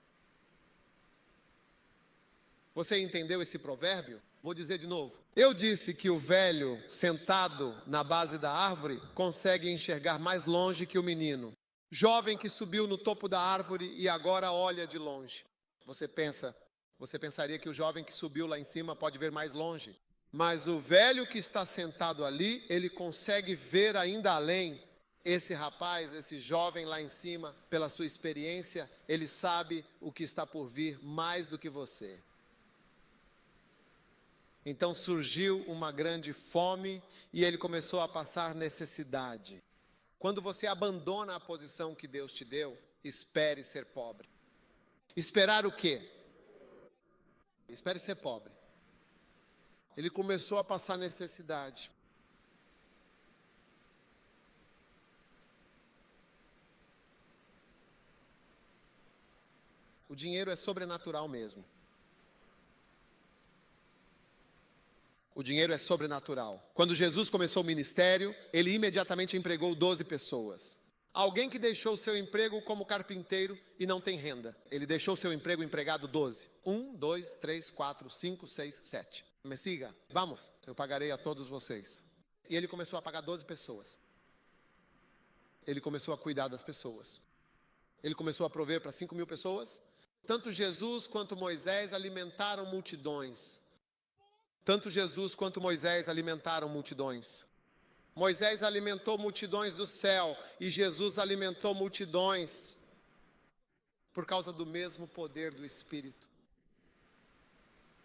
Você entendeu esse provérbio? Vou dizer de novo. Eu disse que o velho sentado na base da árvore consegue enxergar mais longe que o menino. Jovem que subiu no topo da árvore e agora olha de longe. Você pensaria que o jovem que subiu lá em cima pode ver mais longe. Mas o velho que está sentado ali, ele consegue ver ainda além. Esse rapaz, esse jovem lá em cima, pela sua experiência, ele sabe o que está por vir mais do que você. Então surgiu uma grande fome e ele começou a passar necessidade. Quando você abandona a posição que Deus te deu, espere ser pobre. Esperar o quê? Espere ser pobre. Ele começou a passar necessidade. O dinheiro é sobrenatural mesmo. O dinheiro é sobrenatural. Quando Jesus começou o ministério, ele imediatamente empregou 12 pessoas. Alguém que deixou seu emprego como carpinteiro e não tem renda. Ele deixou seu emprego empregado 12. 1, 2, 3, 4, 5, 6, 7. Me siga. Vamos, eu pagarei a todos vocês. E ele começou a pagar 12 pessoas. Ele começou a cuidar das pessoas. Ele começou a prover para 5.000 pessoas. Tanto Jesus quanto Moisés alimentaram multidões. Tanto Jesus quanto Moisés alimentaram multidões. Moisés alimentou multidões do céu e Jesus alimentou multidões por causa do mesmo poder do Espírito.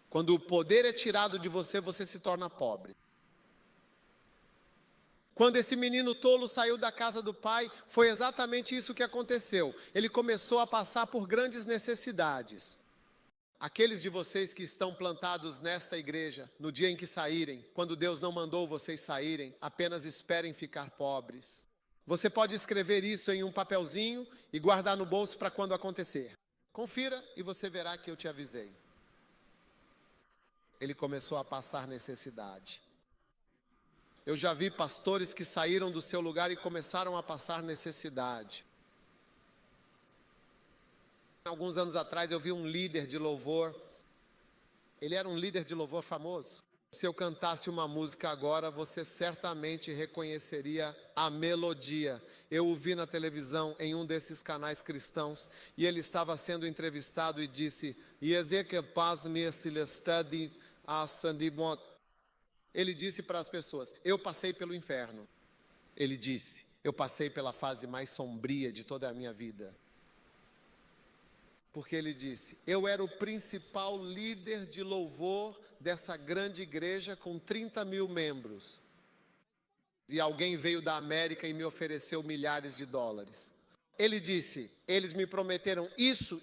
Quando o poder é tirado de você, você se torna pobre. Quando esse menino tolo saiu da casa do pai, foi exatamente isso que aconteceu. Ele começou a passar por grandes necessidades. Aqueles de vocês que estão plantados nesta igreja, no dia em que saírem, quando Deus não mandou vocês saírem, apenas esperem ficar pobres. Você pode escrever isso em um papelzinho e guardar no bolso para quando acontecer. Confira e você verá que eu te avisei. Ele começou a passar necessidade. Eu já vi pastores que saíram do seu lugar e começaram a passar necessidade. Alguns anos atrás eu vi um líder de louvor. Ele era um líder de louvor famoso. Se eu cantasse uma música agora, você certamente reconheceria a melodia. Eu o vi na televisão em um desses canais cristãos e ele estava sendo entrevistado e disse: ele disse para as pessoas: eu passei pelo inferno. Ele disse: eu passei pela fase mais sombria de toda a minha vida. Porque ele disse: eu era o principal líder de louvor dessa grande igreja com 30.000 membros. E alguém veio da América e me ofereceu milhares de dólares. Ele disse: eles me prometeram isso.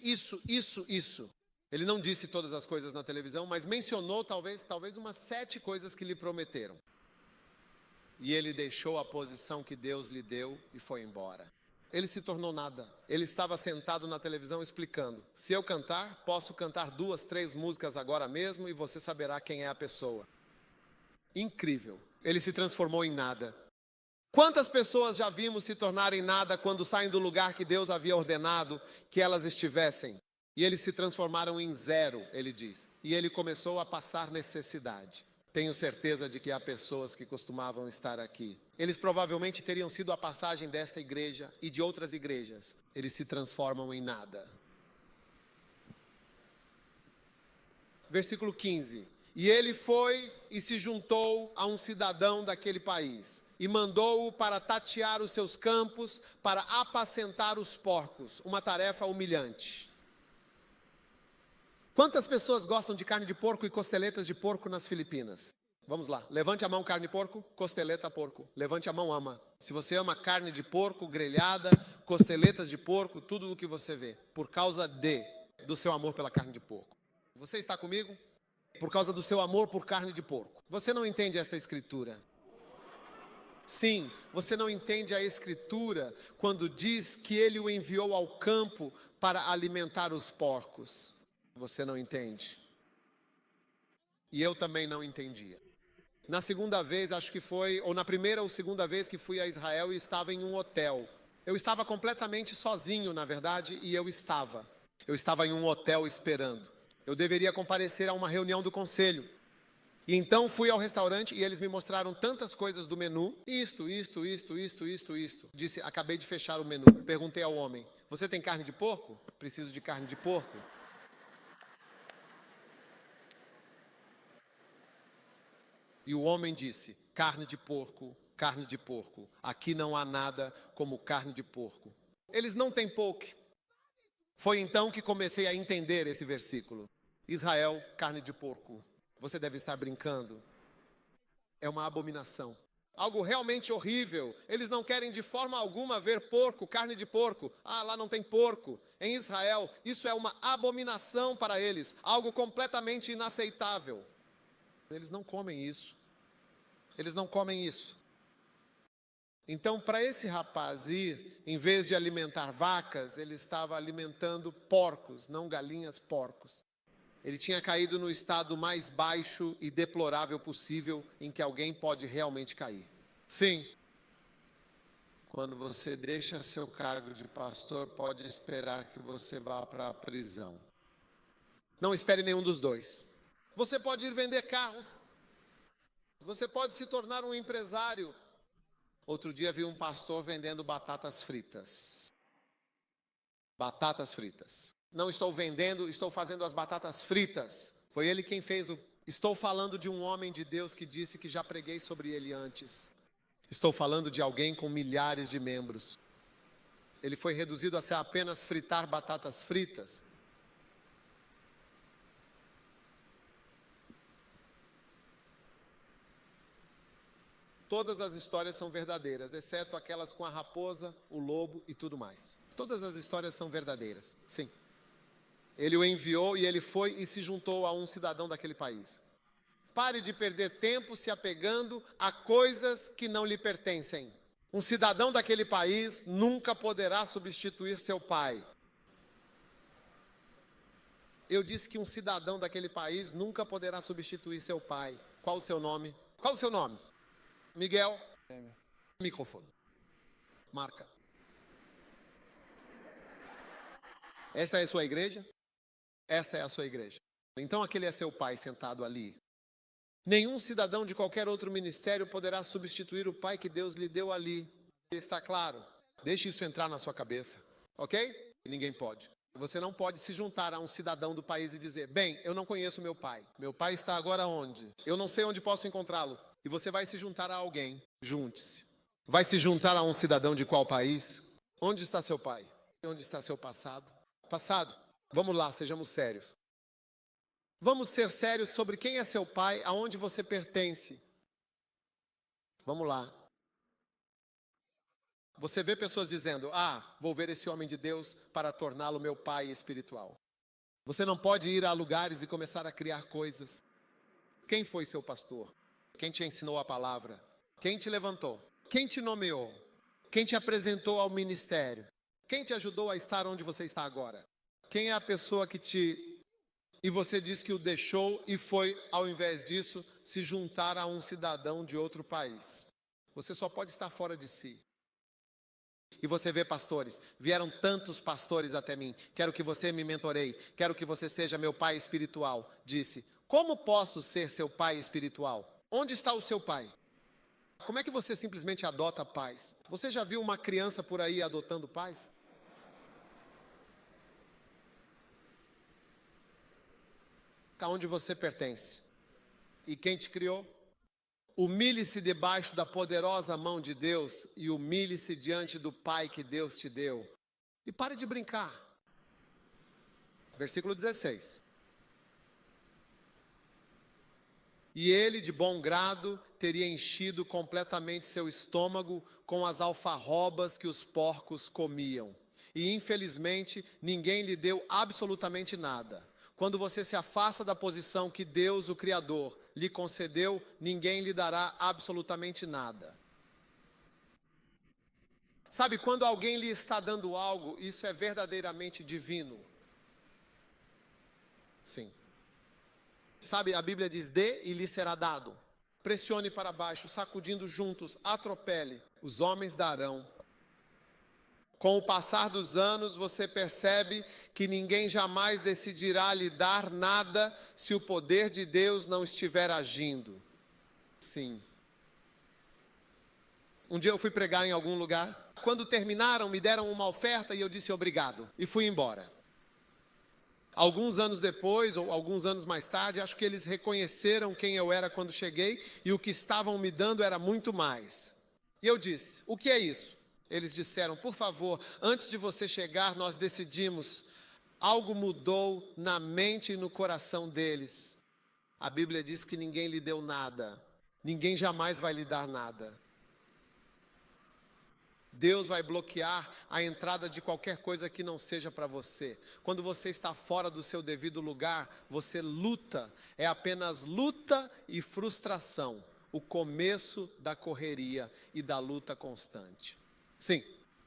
Ele não disse todas as coisas na televisão, mas mencionou talvez umas 7 coisas que lhe prometeram. E ele deixou a posição que Deus lhe deu e foi embora. Ele se tornou nada. Ele estava sentado na televisão explicando: se eu cantar, posso cantar 2, 3 músicas agora mesmo e você saberá quem é a pessoa. Incrível. Ele se transformou em nada. Quantas pessoas já vimos se tornarem nada quando saem do lugar que Deus havia ordenado que elas estivessem? E eles se transformaram em zero, ele diz. E ele começou a passar necessidade. Tenho certeza de que há pessoas que costumavam estar aqui. Eles provavelmente teriam sido a passagem desta igreja e de outras igrejas. Eles se transformam em nada. Versículo 15. E ele foi e se juntou a um cidadão daquele país e mandou-o para tatear os seus campos, para apacentar os porcos, uma tarefa humilhante. Quantas pessoas gostam de carne de porco e costeletas de porco nas Filipinas? Vamos lá, levante a mão, carne de porco, costeleta porco. Levante a mão, ama. Se você ama carne de porco, grelhada, costeletas de porco, tudo o que você vê, por causa do seu amor pela carne de porco. Você está comigo? Por causa do seu amor por carne de porco. Você não entende esta escritura? Sim, você não entende a escritura quando diz que ele o enviou ao campo para alimentar os porcos. Você não entende. E eu também não entendia. Na segunda vez, acho que foi, ou na primeira ou segunda vez que fui a Israel e estava em um hotel. Eu estava completamente sozinho, na verdade, e eu estava em um hotel esperando. Eu deveria comparecer a uma reunião do conselho. E então fui ao restaurante e eles me mostraram tantas coisas do menu. Isto. Disse, acabei de fechar o menu. Perguntei ao homem, você tem carne de porco? Preciso de carne de porco. E o homem disse, carne de porco. Aqui não há nada como carne de porco. Eles não têm poke. Foi então que comecei a entender esse versículo. Israel, carne de porco. Você deve estar brincando. É uma abominação. Algo realmente horrível. Eles não querem de forma alguma ver porco, carne de porco. Ah, lá não tem porco. Em Israel, isso é uma abominação para eles. Algo completamente inaceitável. Eles não comem isso. Então, para esse rapaz ir, em vez de alimentar vacas, ele estava alimentando porcos, não galinhas, porcos. Ele tinha caído no estado mais baixo e deplorável possível em que alguém pode realmente cair. Sim. Quando você deixa seu cargo de pastor, pode esperar que você vá para a prisão. Não espere nenhum dos dois. Você pode ir vender carros. Você pode se tornar um empresário. Outro dia vi um pastor vendendo batatas fritas. Batatas fritas. Não estou vendendo, estou fazendo as batatas fritas. Foi ele quem fez o... Estou falando de um homem de Deus que disse que já preguei sobre ele antes. Estou falando de alguém com milhares de membros. Ele foi reduzido a ser apenas fritar batatas fritas. Todas as histórias são verdadeiras, exceto aquelas com a raposa, o lobo e tudo mais. Todas as histórias são verdadeiras, sim. Ele o enviou e ele foi e se juntou a um cidadão daquele país. Pare de perder tempo se apegando a coisas que não lhe pertencem. Um cidadão daquele país nunca poderá substituir seu pai. Eu disse que um cidadão daquele país nunca poderá substituir seu pai. Qual o seu nome? Qual o seu nome? Miguel? Microfone. Marca. Esta é a sua igreja? Esta é a sua igreja. Então aquele é seu pai sentado ali. Nenhum cidadão de qualquer outro ministério poderá substituir o pai que Deus lhe deu ali. Está claro? Deixe isso entrar na sua cabeça, ok? Ninguém pode. Você não pode se juntar a um cidadão do país e dizer, bem, eu não conheço meu pai. Meu pai está agora onde? Eu não sei onde posso encontrá-lo. E você vai se juntar a alguém. Junte-se. Vai se juntar a um cidadão de qual país? Onde está seu pai? Onde está seu passado? Passado. Vamos lá, sejamos sérios. Vamos ser sérios sobre quem é seu pai, aonde você pertence. Vamos lá. Você vê pessoas dizendo, vou ver esse homem de Deus para torná-lo meu pai espiritual. Você não pode ir a lugares e começar a criar coisas. Quem foi seu pastor? Quem te ensinou a palavra? Quem te levantou? Quem te nomeou? Quem te apresentou ao ministério? Quem te ajudou a estar onde você está agora? Quem é a pessoa que te... E você diz que o deixou e foi, ao invés disso, se juntar a um cidadão de outro país. Você só pode estar fora de si. E você vê pastores, vieram tantos pastores até mim, quero que você me mentoreie, quero que você seja meu pai espiritual. Disse, como posso ser seu pai espiritual? Onde está o seu pai? Como é que você simplesmente adota pais? Você já viu uma criança por aí adotando pais? Aonde você pertence? E quem te criou? Humilhe-se debaixo da poderosa mão de Deus e humilhe-se diante do Pai que Deus te deu. E pare de brincar. Versículo 16. E ele, de bom grado, teria enchido completamente seu estômago com as alfarrobas que os porcos comiam. E, infelizmente, ninguém lhe deu absolutamente nada. Quando você se afasta da posição que Deus, o Criador, lhe concedeu, ninguém lhe dará absolutamente nada. Sabe, quando alguém lhe está dando algo, isso é verdadeiramente divino. Sim. Sabe, a Bíblia diz, dê e lhe será dado. Pressione para baixo, sacudindo juntos, atropele. Os homens darão. Com o passar dos anos, você percebe que ninguém jamais decidirá lhe dar nada se o poder de Deus não estiver agindo. Sim. Um dia eu fui pregar em algum lugar. Quando terminaram, me deram uma oferta e eu disse obrigado. E fui embora. Alguns anos depois, ou alguns anos mais tarde, acho que eles reconheceram quem eu era quando cheguei e o que estavam me dando era muito mais. E eu disse, o que é isso? Eles disseram, por favor, antes de você chegar, nós decidimos, algo mudou na mente e no coração deles. A Bíblia diz que ninguém lhe deu nada, ninguém jamais vai lhe dar nada. Deus vai bloquear a entrada de qualquer coisa que não seja para você. Quando você está fora do seu devido lugar, você luta. É apenas luta e frustração. O começo da correria e da luta constante. Sim,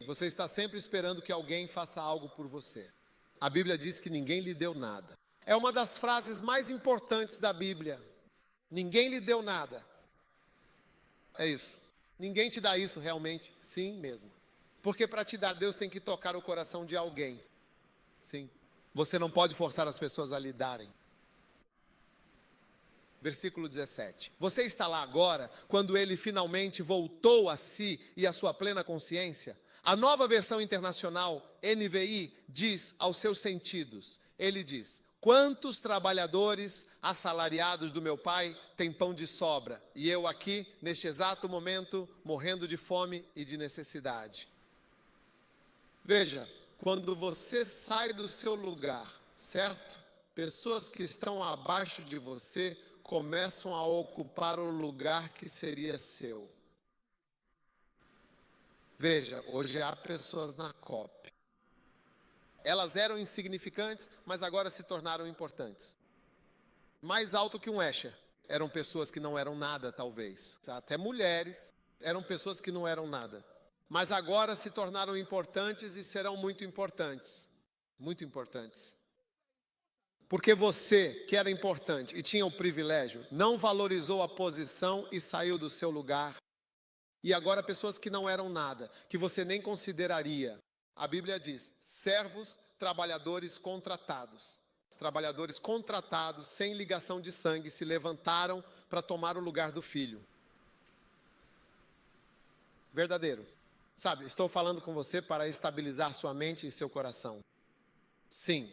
você está sempre esperando que alguém faça algo por você. A Bíblia diz que ninguém lhe deu nada. É uma das frases mais importantes da Bíblia. Ninguém lhe deu nada. É isso. Ninguém te dá isso realmente? Sim mesmo. Porque para te dar, Deus tem que tocar o coração de alguém. Sim. Você não pode forçar as pessoas a lhe darem. Versículo 17. Você está lá agora, quando ele finalmente voltou a si e à sua plena consciência? A nova versão internacional, NVI, diz aos seus sentidos. Ele diz, quantos trabalhadores assalariados do meu pai têm pão de sobra? E eu aqui, neste exato momento, morrendo de fome e de necessidade. Veja, quando você sai do seu lugar, certo? Pessoas que estão abaixo de você começam a ocupar o lugar que seria seu. Veja, hoje há pessoas na COP. Elas eram insignificantes, mas agora se tornaram importantes. Mais alto que um Escher. Eram pessoas que não eram nada, talvez. Até mulheres eram pessoas que não eram nada. Mas agora se tornaram importantes e serão muito importantes. Muito importantes. Porque você, que era importante e tinha o privilégio, não valorizou a posição e saiu do seu lugar. E agora pessoas que não eram nada, que você nem consideraria. A Bíblia diz, servos, trabalhadores contratados. Os trabalhadores contratados, sem ligação de sangue, se levantaram para tomar o lugar do filho. Verdadeiro. Sabe, estou falando com você para estabilizar sua mente e seu coração. Sim.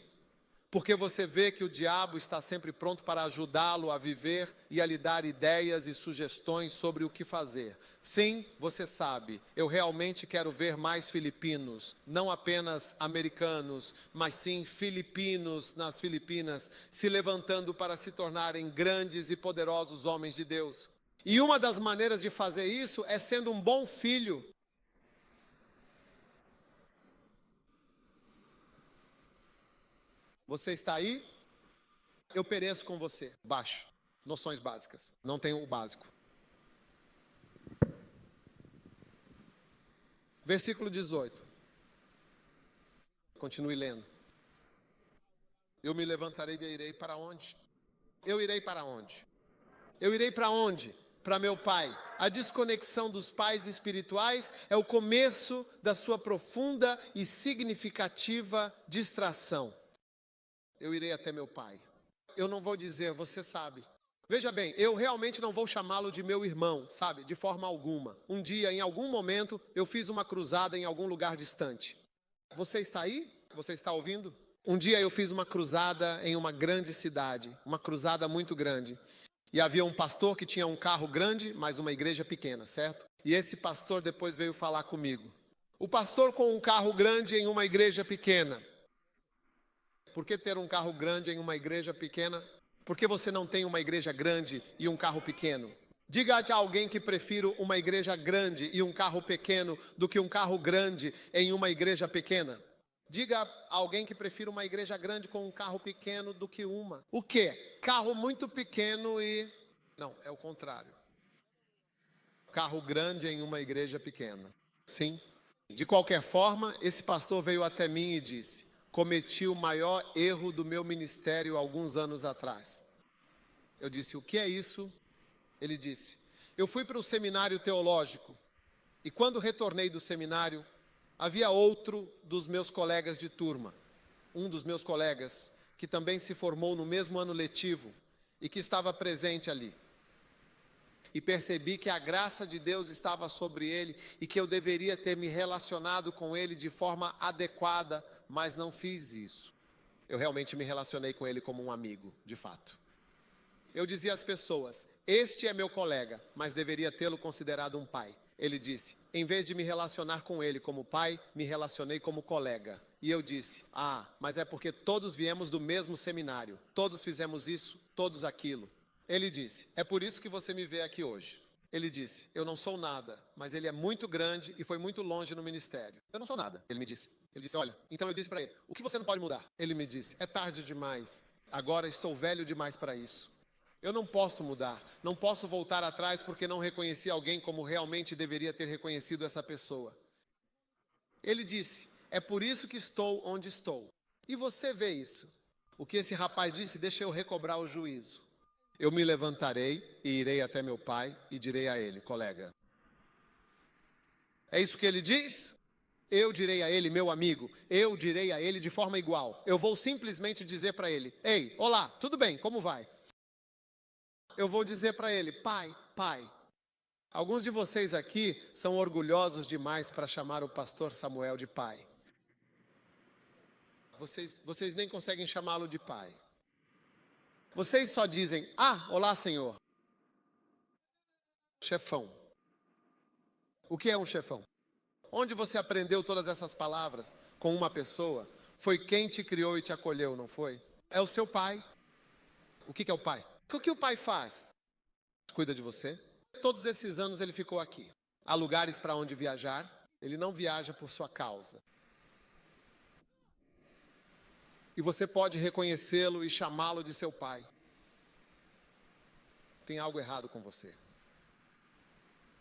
Porque você vê que o diabo está sempre pronto para ajudá-lo a viver e a lhe dar ideias e sugestões sobre o que fazer. Sim, você sabe, eu realmente quero ver mais filipinos, não apenas americanos, mas sim filipinos nas Filipinas, se levantando para se tornarem grandes e poderosos homens de Deus. E uma das maneiras de fazer isso é sendo um bom filho. Você está aí? Eu pereço com você. Baixo. Noções básicas. Não tenho o básico. Versículo 18. Continue lendo. Eu me levantarei e irei para onde? Eu irei para onde? Eu irei para onde? Para meu pai. A desconexão dos pais espirituais é o começo da sua profunda e significativa distração. Eu irei até meu pai. Eu não vou dizer, você sabe. Veja bem, eu realmente não vou chamá-lo de meu irmão, sabe? De forma alguma. Um dia, em algum momento, eu fiz uma cruzada em algum lugar distante. Você está aí? Você está ouvindo? Um dia eu fiz uma cruzada em uma grande cidade. Uma cruzada muito grande. E havia um pastor que tinha um carro grande, mas uma igreja pequena, certo? E esse pastor depois veio falar comigo. O pastor com um carro grande em uma igreja pequena. Por que ter um carro grande em uma igreja pequena? Por que você não tem uma igreja grande e um carro pequeno? Diga a alguém que prefiro uma igreja grande e um carro pequeno do que um carro grande em uma igreja pequena. Diga a alguém que prefiro uma igreja grande com um carro pequeno do que uma. O quê? Carro muito pequeno e... Não, é o contrário. Carro grande em uma igreja pequena. Sim. De qualquer forma, esse pastor veio até mim e disse: cometi o maior erro do meu ministério alguns anos atrás. Eu disse: o que é isso? Ele disse: eu fui para o seminário teológico e quando retornei do seminário, havia outro dos meus colegas de turma, um dos meus colegas, que também se formou no mesmo ano letivo e que estava presente ali. E percebi que a graça de Deus estava sobre ele e que eu deveria ter me relacionado com ele de forma adequada, mas não fiz isso. Eu realmente me relacionei com ele como um amigo, de fato. Eu dizia às pessoas: este é meu colega, mas deveria tê-lo considerado um pai. Ele disse: em vez de me relacionar com ele como pai, me relacionei como colega. E eu disse: mas é porque todos viemos do mesmo seminário. Todos fizemos isso, todos aquilo. Ele disse: é por isso que você me vê aqui hoje. Ele disse: eu não sou nada, mas ele é muito grande e foi muito longe no ministério. Eu não sou nada, ele me disse. Ele disse: olha, então eu disse para ele: o que você não pode mudar? Ele me disse: é tarde demais. Agora estou velho demais para isso. Eu não posso mudar, não posso voltar atrás porque não reconheci alguém como realmente deveria ter reconhecido essa pessoa. Ele disse: é por isso que estou onde estou. E você vê isso? O que esse rapaz disse: deixa eu recobrar o juízo. Eu me levantarei e irei até meu pai e direi a ele: colega. É isso que ele diz? Eu direi a ele: meu amigo, eu direi a ele de forma igual. Eu vou simplesmente dizer para ele: ei, olá, tudo bem, como vai? Eu vou dizer para ele: pai. Alguns de vocês aqui são orgulhosos demais para chamar o pastor Samuel de pai. Vocês nem conseguem chamá-lo de pai. Vocês só dizem: olá, senhor. Chefão. O que é um chefão? Onde você aprendeu todas essas palavras com uma pessoa? Foi quem te criou e te acolheu, não foi? É o seu pai. O que é o pai? O que o pai faz? Cuida de você. Todos esses anos ele ficou aqui. Há lugares para onde viajar. Ele não viaja por sua causa. E você pode reconhecê-lo e chamá-lo de seu pai. Tem algo errado com você.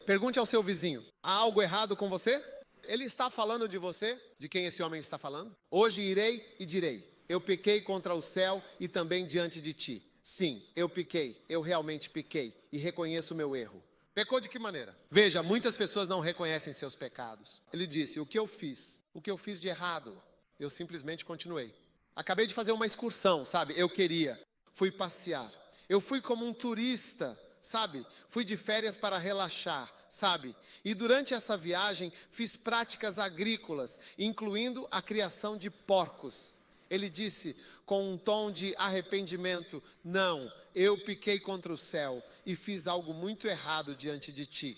Pergunte ao seu vizinho: há algo errado com você? Ele está falando de você? De quem esse homem está falando? Hoje irei e direi: eu pequei contra o céu e também diante de ti. Sim, eu pequei, eu realmente pequei e reconheço o meu erro. Pecou de que maneira? Veja, muitas pessoas não reconhecem seus pecados. Ele disse: o que eu fiz? O que eu fiz de errado? Eu simplesmente continuei. Acabei de fazer uma excursão, sabe? Eu queria. Fui passear. Eu fui como um turista, sabe? Fui de férias para relaxar, sabe? E durante essa viagem fiz práticas agrícolas, incluindo a criação de porcos. Ele disse com um tom de arrependimento: não, eu pequei contra o céu e fiz algo muito errado diante de ti.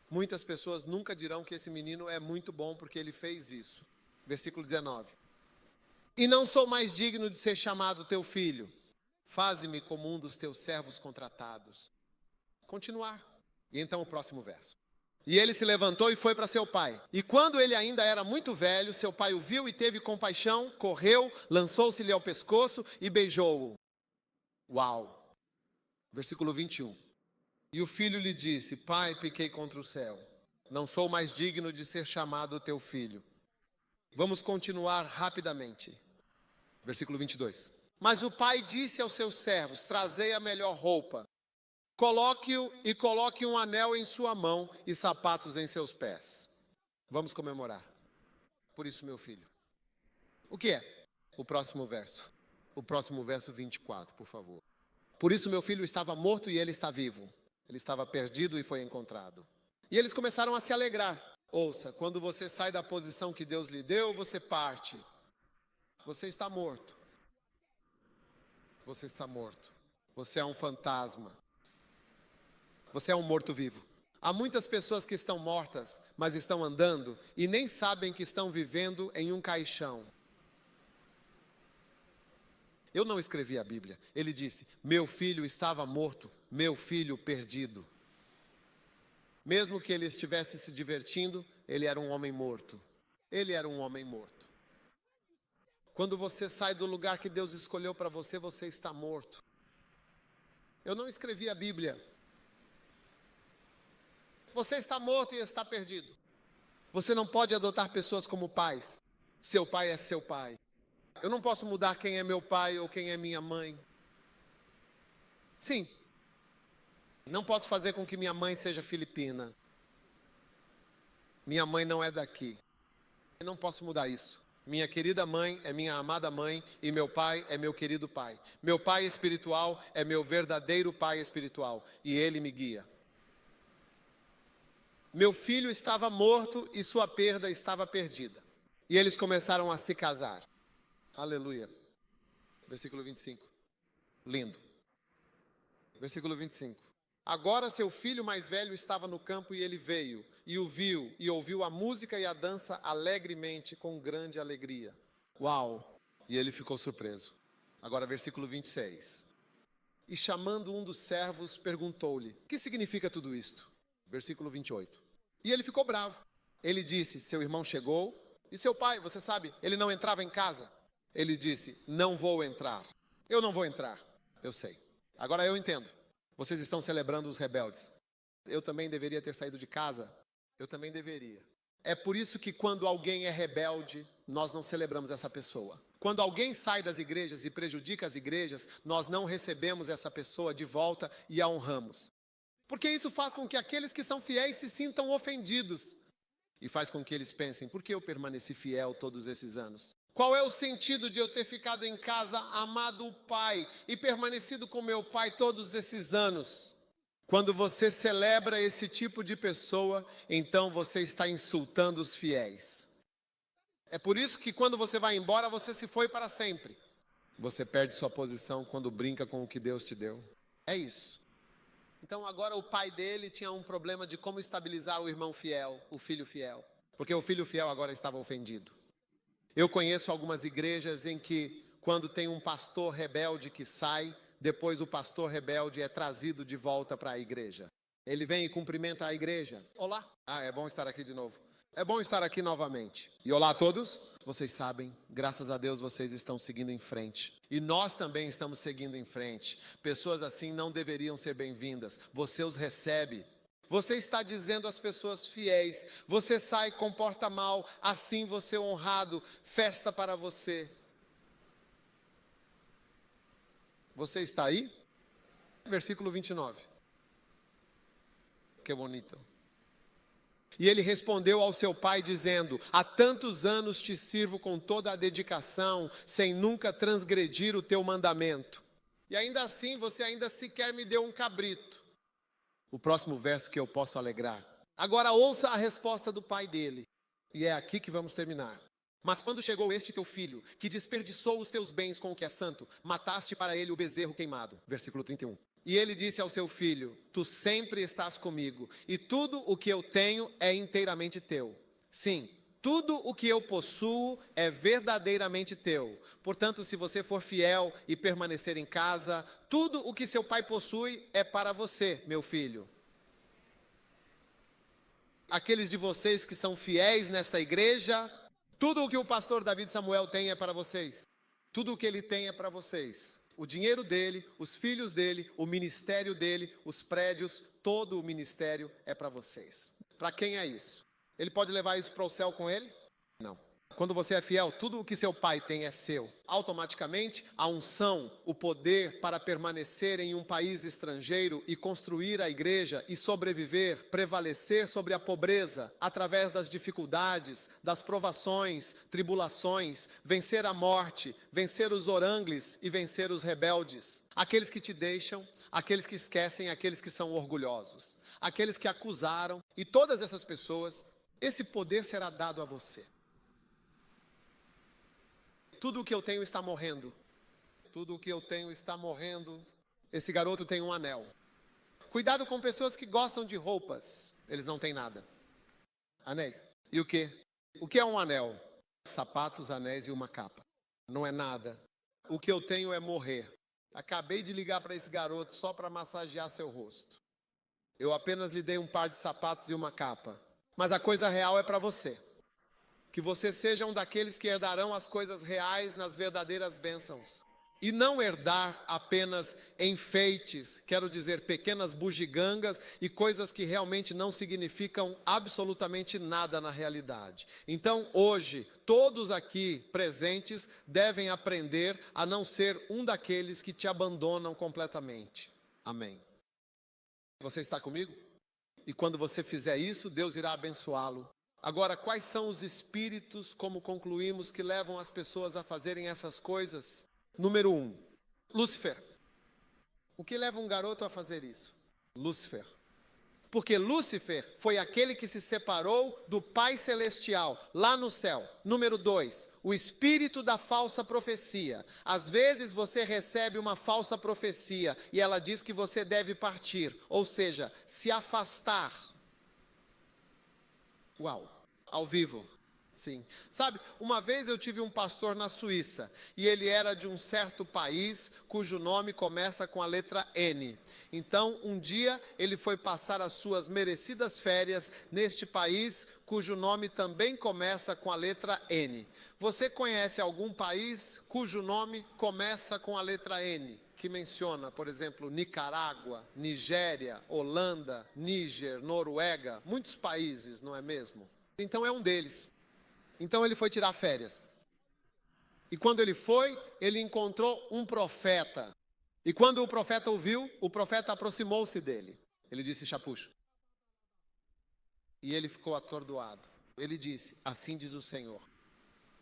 Muitas pessoas nunca dirão que esse menino é muito bom porque ele fez isso. Versículo 19. E não sou mais digno de ser chamado teu filho. Faze-me como um dos teus servos contratados. Continuar. E então o próximo verso. E ele se levantou e foi para seu pai. E quando ele ainda era muito velho, seu pai o viu e teve compaixão, correu, lançou-se-lhe ao pescoço e beijou-o. Uau! Versículo 21. E o filho lhe disse: pai, pequei contra o céu. Não sou mais digno de ser chamado teu filho. Vamos continuar rapidamente. Versículo 22. Mas o pai disse aos seus servos: trazei a melhor roupa. Coloque-o e coloque um anel em sua mão e sapatos em seus pés. Vamos comemorar. Por isso, meu filho. O que é? O próximo verso. O próximo verso 24, por favor. Por isso, meu filho estava morto e ele está vivo. Ele estava perdido e foi encontrado. E eles começaram a se alegrar. Ouça, quando você sai da posição que Deus lhe deu, você parte. Você está morto. Você está morto. Você é um fantasma. Você é um morto-vivo. Há muitas pessoas que estão mortas, mas estão andando e nem sabem que estão vivendo em um caixão. Eu não escrevi a Bíblia. Ele disse: meu filho estava morto, meu filho perdido. Mesmo que ele estivesse se divertindo, ele era um homem morto. Ele era um homem morto. Quando você sai do lugar que Deus escolheu para você, você está morto. Eu não escrevi a Bíblia. Você está morto e está perdido. Você não pode adotar pessoas como pais. Seu pai é seu pai. Eu não posso mudar quem é meu pai ou quem é minha mãe. Sim. Não posso fazer com que minha mãe seja filipina. Minha mãe não é daqui. Eu não posso mudar isso. Minha querida mãe é minha amada mãe e meu pai é meu querido pai. Meu pai espiritual é meu verdadeiro pai espiritual e ele me guia. Meu filho estava morto e sua perda estava perdida. E eles começaram a se casar. Aleluia. Versículo 25. Lindo. Versículo 25. Agora seu filho mais velho estava no campo e ele veio, e o viu, e ouviu a música e a dança alegremente, com grande alegria. Uau! E ele ficou surpreso. Agora versículo 26. E chamando um dos servos, perguntou-lhe: que significa tudo isto? Versículo 28. E ele ficou bravo. Ele disse: seu irmão chegou, e seu pai, você sabe, ele não entrava em casa. Ele disse: não vou entrar. Eu não vou entrar. Eu sei. Agora eu entendo. Vocês estão celebrando os rebeldes. Eu também deveria ter saído de casa. Eu também deveria. É por isso que quando alguém é rebelde, nós não celebramos essa pessoa. Quando alguém sai das igrejas e prejudica as igrejas, nós não recebemos essa pessoa de volta e a honramos. Porque isso faz com que aqueles que são fiéis se sintam ofendidos. E faz com que eles pensem: por que eu permaneci fiel todos esses anos? Qual é o sentido de eu ter ficado em casa, amado o Pai e permanecido com meu Pai todos esses anos? Quando você celebra esse tipo de pessoa, então você está insultando os fiéis. É por isso que quando você vai embora, você se foi para sempre. Você perde sua posição quando brinca com o que Deus te deu. É isso. Então agora o pai dele tinha um problema de como estabilizar o irmão fiel, o filho fiel. Porque o filho fiel agora estava ofendido. Eu conheço algumas igrejas em que, quando tem um pastor rebelde que sai, depois o pastor rebelde é trazido de volta para a igreja. Ele vem e cumprimenta a igreja. Olá. É bom estar aqui de novo. É bom estar aqui novamente. E olá a todos. Vocês sabem, graças a Deus vocês estão seguindo em frente. E nós também estamos seguindo em frente. Pessoas assim não deveriam ser bem-vindas. Você os recebe. Você está dizendo às pessoas fiéis: você sai, comporta mal, assim você é honrado, festa para você. Você está aí? Versículo 29. Que bonito. E ele respondeu ao seu pai dizendo: há tantos anos te sirvo com toda a dedicação, sem nunca transgredir o teu mandamento. E ainda assim você ainda sequer me deu um cabrito. O próximo verso que eu posso alegrar. Agora ouça a resposta do pai dele. E é aqui que vamos terminar. Mas quando chegou este teu filho, que desperdiçou os teus bens com o que é santo, mataste para ele o bezerro queimado. Versículo 31. E ele disse ao seu filho: tu sempre estás comigo, e tudo o que eu tenho é inteiramente teu. Sim, tudo o que eu possuo é verdadeiramente teu. Portanto, se você for fiel e permanecer em casa, tudo o que seu pai possui é para você, meu filho. Aqueles de vocês que são fiéis nesta igreja, tudo o que o pastor David Samuel tem é para vocês. Tudo o que ele tem é para vocês. O dinheiro dele, os filhos dele, o ministério dele, os prédios, todo o ministério é para vocês. Para quem é isso? Ele pode levar isso para o céu com ele? Não. Quando você é fiel, tudo o que seu pai tem é seu. Automaticamente, a unção, o poder para permanecer em um país estrangeiro e construir a igreja e sobreviver, prevalecer sobre a pobreza, através das dificuldades, das provações, tribulações, vencer a morte, vencer os orangles e vencer os rebeldes. Aqueles que te deixam, aqueles que esquecem, aqueles que são orgulhosos, aqueles que acusaram, e todas essas pessoas, esse poder será dado a você. Tudo o que eu tenho está morrendo. Tudo o que eu tenho está morrendo. Esse garoto tem um anel. Cuidado com pessoas que gostam de roupas. Eles não têm nada. Anéis. E o quê? O que é um anel? Sapatos, anéis e uma capa. Não é nada. O que eu tenho é morrer. Acabei de ligar para esse garoto só para massagear seu rosto. Eu apenas lhe dei um par de sapatos e uma capa. Mas a coisa real é para você. Que você seja um daqueles que herdarão as coisas reais nas verdadeiras bênçãos. E não herdar apenas enfeites, quero dizer, pequenas bugigangas e coisas que realmente não significam absolutamente nada na realidade. Então, hoje, todos aqui presentes devem aprender a não ser um daqueles que te abandonam completamente. Amém. Você está comigo? E quando você fizer isso, Deus irá abençoá-lo. Agora, quais são os espíritos, como concluímos, que levam as pessoas a fazerem essas coisas? Número 1, Lúcifer. O que leva um garoto a fazer isso? Lúcifer. Porque Lúcifer foi aquele que se separou do Pai Celestial, lá no céu. Número 2, o espírito da falsa profecia. Às vezes você recebe uma falsa profecia e ela diz que você deve partir, ou seja, se afastar. Uau, ao vivo. Sim. Sabe, uma vez eu tive um pastor na Suíça e ele era de um certo país cujo nome começa com a letra N. Então, um dia ele foi passar as suas merecidas férias neste país cujo nome também começa com a letra N. Você conhece algum país cujo nome começa com a letra N? Que menciona, por exemplo, Nicarágua, Nigéria, Holanda, Níger, Noruega, muitos países, não é mesmo? Então é um deles. Então ele foi tirar férias. E quando ele foi, ele encontrou um profeta. E quando o profeta o viu, o profeta aproximou-se dele. Ele disse, Chapucho. E ele ficou atordoado. Ele disse, assim diz o Senhor.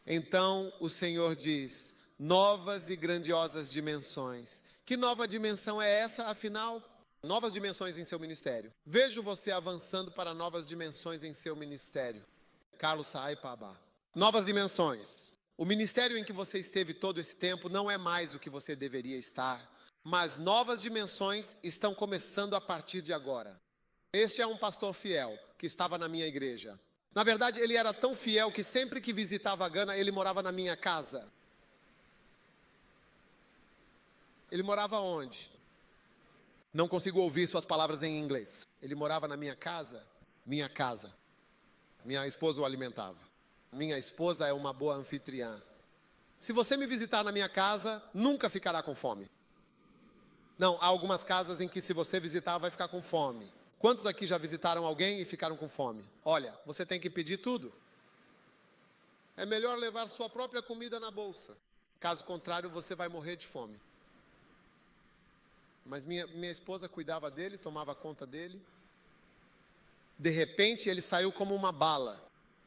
Então o Senhor diz, novas e grandiosas dimensões. Que nova dimensão é essa, afinal? Novas dimensões em seu ministério. Vejo você avançando para novas dimensões em seu ministério. Carlos Saai Pabá. Novas dimensões. O ministério em que você esteve todo esse tempo não é mais o que você deveria estar, mas novas dimensões estão começando a partir de agora. Este é um pastor fiel que estava na minha igreja. Na verdade, ele era tão fiel que sempre que visitava a Gana, ele morava na minha casa. Ele morava onde? Não consigo ouvir suas palavras em inglês. Ele morava na minha casa. Minha casa. Minha esposa o alimentava. Minha esposa é uma boa anfitriã. Se você me visitar na minha casa, nunca ficará com fome. Não, há algumas casas em que se você visitar, vai ficar com fome. Quantos aqui já visitaram alguém e ficaram com fome? Olha, você tem que pedir tudo. É melhor levar sua própria comida na bolsa. Caso contrário, você vai morrer de fome. Mas minha esposa cuidava dele, tomava conta dele. De repente, ele saiu como uma bala.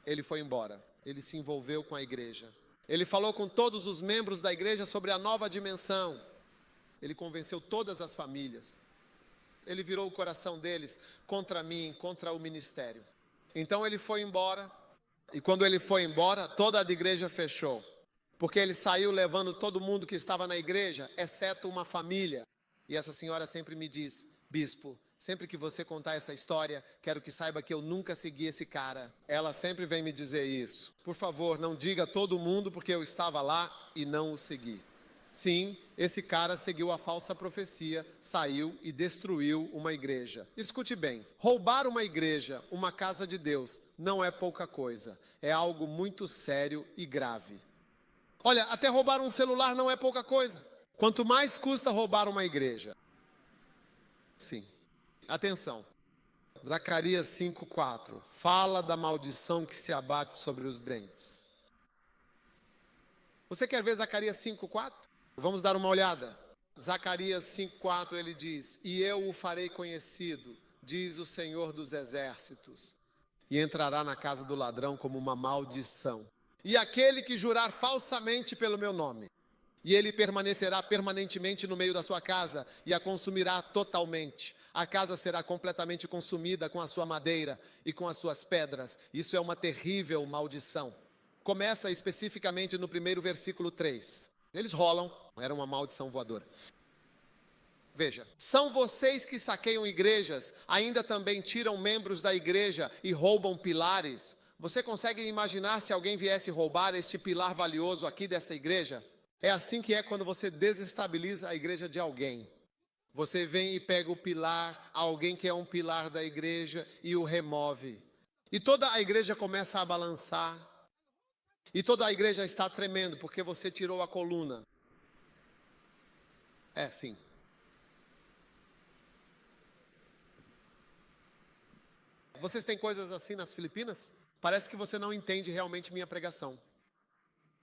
Ele foi embora. Ele se envolveu com a igreja. Ele falou com todos os membros da igreja sobre a nova dimensão. Ele convenceu todas as famílias. Ele virou o coração deles contra mim, contra o ministério. Então ele foi embora. E quando ele foi embora, toda a igreja fechou. Porque ele saiu levando todo mundo que estava na igreja, exceto uma família. E essa senhora sempre me diz, bispo, sempre que você contar essa história, quero que saiba que eu nunca segui esse cara. Ela sempre vem me dizer isso. Por favor, não diga a todo mundo porque eu estava lá e não o segui. Sim, esse cara seguiu a falsa profecia, saiu e destruiu uma igreja. Escute bem, roubar uma igreja, uma casa de Deus, não é pouca coisa. É algo muito sério e grave. Olha, até roubar um celular não é pouca coisa. Quanto mais custa roubar uma igreja. Sim. Atenção, Zacarias 5:4, fala da maldição que se abate sobre os dentes. Você quer ver Zacarias 5:4? Vamos dar uma olhada. Zacarias 5:4 ele diz, e eu o farei conhecido, diz o Senhor dos Exércitos, e entrará na casa do ladrão como uma maldição. E aquele que jurar falsamente pelo meu nome, e ele permanecerá permanentemente no meio da sua casa, e a consumirá totalmente. A casa será completamente consumida com a sua madeira e com as suas pedras. Isso é uma terrível maldição. Começa especificamente no primeiro versículo 3. Eles rolam, era uma maldição voadora. Veja, são vocês que saqueiam igrejas, ainda também tiram membros da igreja e roubam pilares. Você consegue imaginar se alguém viesse roubar este pilar valioso aqui desta igreja? É assim que é quando você desestabiliza a igreja de alguém. Você vem e pega o pilar, alguém que é um pilar da igreja, e o remove. E toda a igreja começa a balançar. E toda a igreja está tremendo, porque você tirou a coluna. É, sim. Vocês têm coisas assim nas Filipinas? Parece que você não entende realmente minha pregação.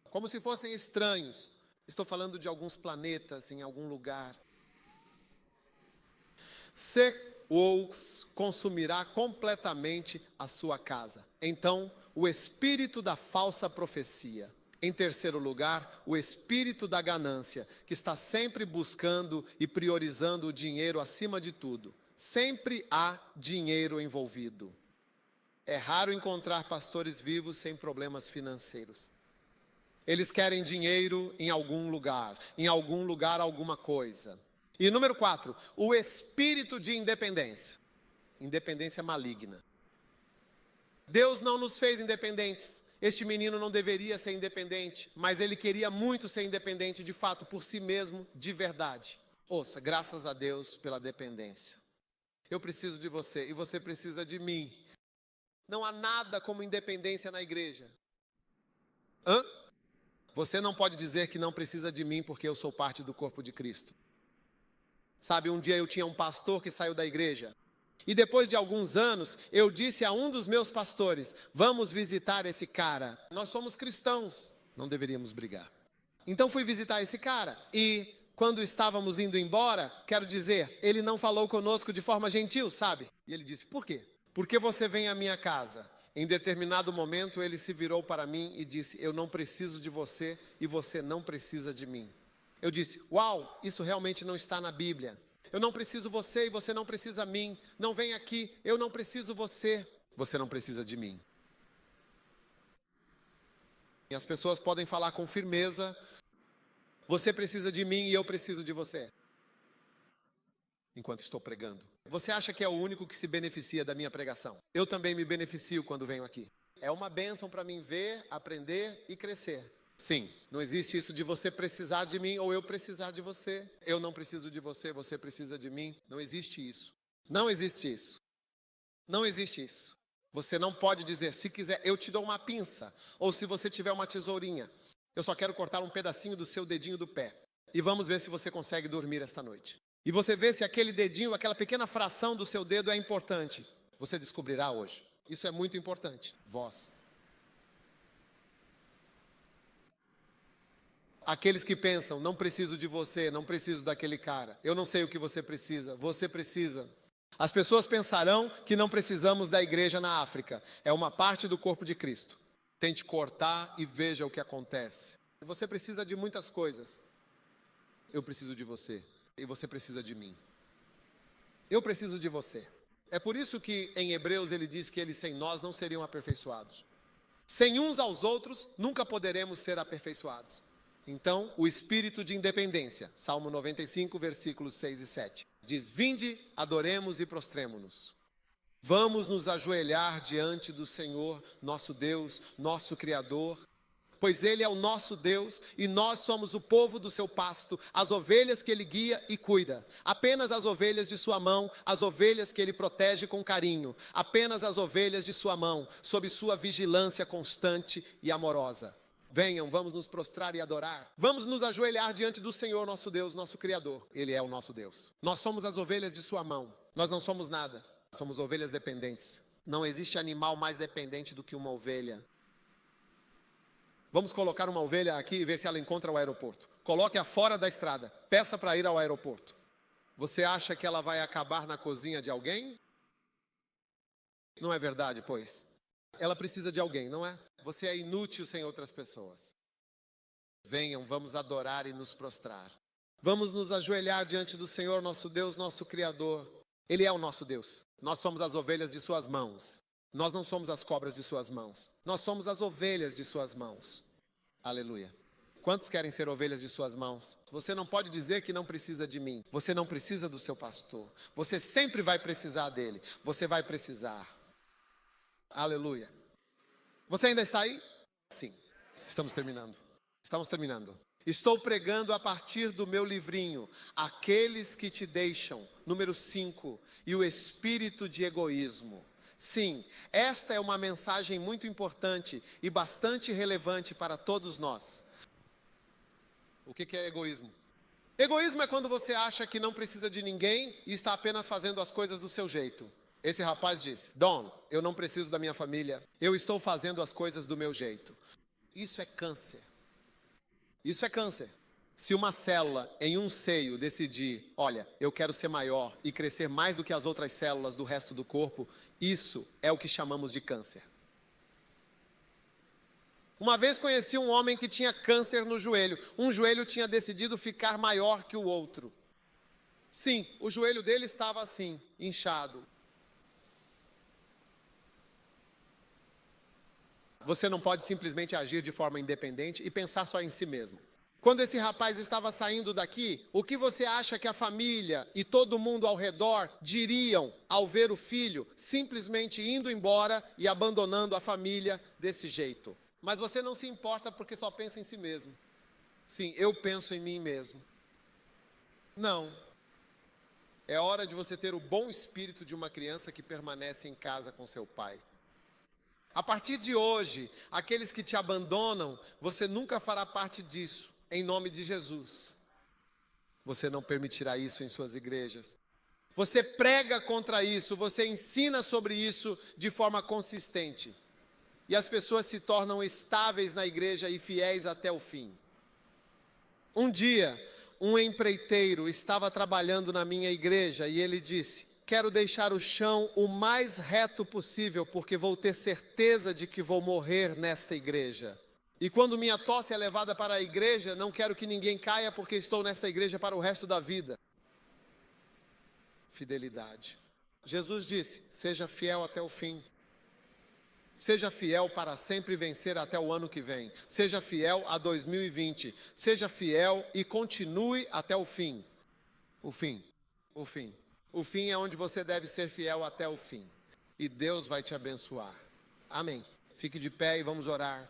Como se fossem estranhos. Estou falando de alguns planetas em algum lugar. Os consumirá completamente a sua casa. Então, o espírito da falsa profecia. Em terceiro lugar, o espírito da ganância, que está sempre buscando e priorizando o dinheiro acima de tudo. Sempre há dinheiro envolvido. É raro encontrar pastores vivos sem problemas financeiros. Eles querem dinheiro em algum lugar alguma coisa. E número 4, o espírito de independência. Independência maligna. Deus não nos fez independentes. Este menino não deveria ser independente, mas ele queria muito ser independente de fato, por si mesmo, de verdade. Ouça, graças a Deus pela dependência. Eu preciso de você e você precisa de mim. Não há nada como independência na igreja. Você não pode dizer que não precisa de mim porque eu sou parte do corpo de Cristo. Sabe, um dia eu tinha um pastor que saiu da igreja. E depois de alguns anos, eu disse a um dos meus pastores, vamos visitar esse cara. Nós somos cristãos, não deveríamos brigar. Então fui visitar esse cara. E quando estávamos indo embora, quero dizer, ele não falou conosco de forma gentil, sabe? E ele disse, por quê? Porque você vem à minha casa. Em determinado momento, ele se virou para mim e disse, eu não preciso de você e você não precisa de mim. Eu disse, uau, isso realmente não está na Bíblia. Eu não preciso você e você não precisa de mim. Não vem aqui, eu não preciso você. Você não precisa de mim. E as pessoas podem falar com firmeza, você precisa de mim e eu preciso de você. Enquanto estou pregando. Você acha que é o único que se beneficia da minha pregação? Eu também me beneficio quando venho aqui. É uma bênção para mim ver, aprender e crescer. Sim, não existe isso de você precisar de mim ou eu precisar de você. Eu não preciso de você, você precisa de mim. Não existe isso. Não existe isso. Não existe isso. Você não pode dizer, se quiser, eu te dou uma pinça. Ou se você tiver uma tesourinha. Eu só quero cortar um pedacinho do seu dedinho do pé. E vamos ver se você consegue dormir esta noite. E você vê se aquele dedinho, aquela pequena fração do seu dedo é importante. Você descobrirá hoje. Isso é muito importante. Vós. Aqueles que pensam, não preciso de você, não preciso daquele cara. Eu não sei o que você precisa precisa. As pessoas pensarão que não precisamos da igreja na África. É uma parte do corpo de Cristo. Tente cortar e veja o que acontece. Você precisa de muitas coisas. Eu preciso de você. E você precisa de mim. Eu preciso de você. É por isso que em Hebreus ele diz que eles sem nós não seriam aperfeiçoados. Sem uns aos outros, nunca poderemos ser aperfeiçoados. Então, o espírito de independência, Salmo 95, versículos 6 e 7, diz, vinde, adoremos e prostremo-nos. Vamos nos ajoelhar diante do Senhor, nosso Deus, nosso Criador, pois Ele é o nosso Deus e nós somos o povo do seu pasto, as ovelhas que Ele guia e cuida. Apenas as ovelhas de sua mão, as ovelhas que Ele protege com carinho. Apenas as ovelhas de sua mão, sob sua vigilância constante e amorosa. Venham, vamos nos prostrar e adorar. Vamos nos ajoelhar diante do Senhor, nosso Deus, nosso Criador. Ele é o nosso Deus. Nós somos as ovelhas de sua mão. Nós não somos nada. Somos ovelhas dependentes. Não existe animal mais dependente do que uma ovelha. Vamos colocar uma ovelha aqui e ver se ela encontra o aeroporto. Coloque-a fora da estrada. Peça para ir ao aeroporto. Você acha que ela vai acabar na cozinha de alguém? Não é verdade, pois? Ela precisa de alguém, não é? Você é inútil sem outras pessoas. Venham, vamos adorar e nos prostrar. Vamos nos ajoelhar diante do Senhor, nosso Deus, nosso Criador. Ele é o nosso Deus. Nós somos as ovelhas de suas mãos. Nós não somos as cobras de suas mãos. Nós somos as ovelhas de suas mãos. Aleluia. Quantos querem ser ovelhas de suas mãos? Você não pode dizer que não precisa de mim. Você não precisa do seu pastor. Você sempre vai precisar dele. Você vai precisar. Aleluia. Você ainda está aí? Sim. Estamos terminando. Estou pregando a partir do meu livrinho, Aqueles que te deixam, número 5, e o espírito de egoísmo. Sim, esta é uma mensagem muito importante e bastante relevante para todos nós. O que é egoísmo? Egoísmo é quando você acha que não precisa de ninguém e está apenas fazendo as coisas do seu jeito. Esse rapaz disse: Don, eu não preciso da minha família, eu estou fazendo as coisas do meu jeito. Isso é câncer. Isso é câncer. Se uma célula em um seio decidir, olha, eu quero ser maior e crescer mais do que as outras células do resto do corpo, isso é o que chamamos de câncer. Uma vez conheci um homem que tinha câncer no joelho. Um joelho tinha decidido ficar maior que o outro. Sim, o joelho dele estava assim, inchado. Você não pode simplesmente agir de forma independente e pensar só em si mesmo. Quando esse rapaz estava saindo daqui, o que você acha que a família e todo mundo ao redor diriam ao ver o filho simplesmente indo embora e abandonando a família desse jeito? Mas você não se importa porque só pensa em si mesmo. Sim, eu penso em mim mesmo. Não. É hora de você ter o bom espírito de uma criança que permanece em casa com seu pai. A partir de hoje, aqueles que te abandonam, você nunca fará parte disso, em nome de Jesus. Você não permitirá isso em suas igrejas. Você prega contra isso, você ensina sobre isso de forma consistente. E as pessoas se tornam estáveis na igreja e fiéis até o fim. Um dia, um empreiteiro estava trabalhando na minha igreja e ele disse: quero deixar o chão o mais reto possível, porque vou ter certeza de que vou morrer nesta igreja. E quando minha tosse é levada para a igreja, não quero que ninguém caia, porque estou nesta igreja para o resto da vida. Fidelidade. Jesus disse: seja fiel até o fim. Seja fiel para sempre vencer até o ano que vem. Seja fiel a 2020. Seja fiel e continue até o fim. O fim. O fim é onde você deve ser fiel até o fim. E Deus vai te abençoar. Amém. Fique de pé e vamos orar.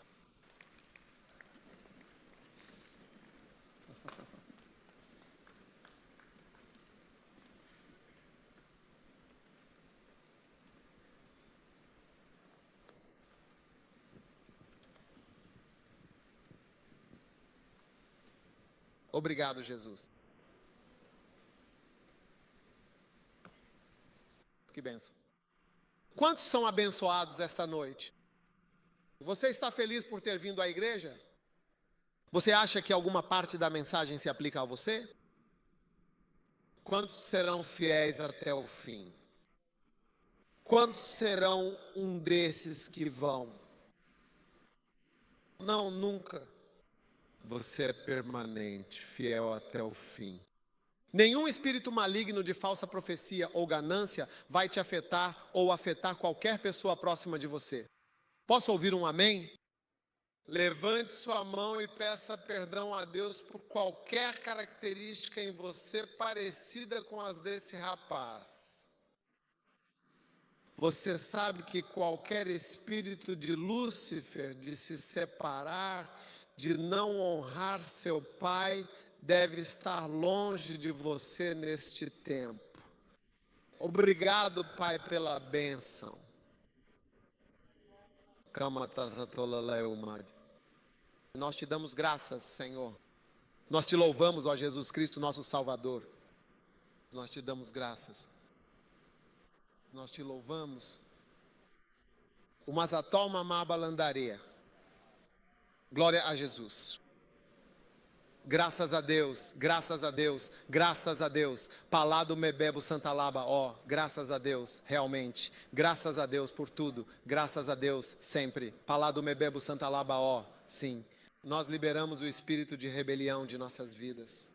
Obrigado, Jesus. Que bênção. Quantos são abençoados esta noite? Você está feliz por ter vindo à igreja? Você acha que alguma parte da mensagem se aplica a você? Quantos serão fiéis até o fim? Quantos serão um desses que vão? Não, nunca. Você é permanente, fiel até o fim. Nenhum espírito maligno de falsa profecia ou ganância vai te afetar ou afetar qualquer pessoa próxima de você. Posso ouvir um amém? Levante sua mão e peça perdão a Deus por qualquer característica em você parecida com as desse rapaz. Você sabe que qualquer espírito de Lúcifer, de se separar, de não honrar seu pai, deve estar longe de você neste tempo. Obrigado, Pai, pela bênção. Nós te damos graças, Senhor. Nós te louvamos, ó Jesus Cristo, nosso Salvador. Nós te damos graças. Nós te louvamos. O Mazatoma Mabalandaria. Glória a Jesus. Graças a Deus, graças a Deus, graças a Deus. Palado mebebo santalaba, ó, graças a Deus, realmente. Graças a Deus por tudo, graças a Deus sempre. Palado mebebo santalaba, ó, sim. Nós liberamos o espírito de rebelião de nossas vidas.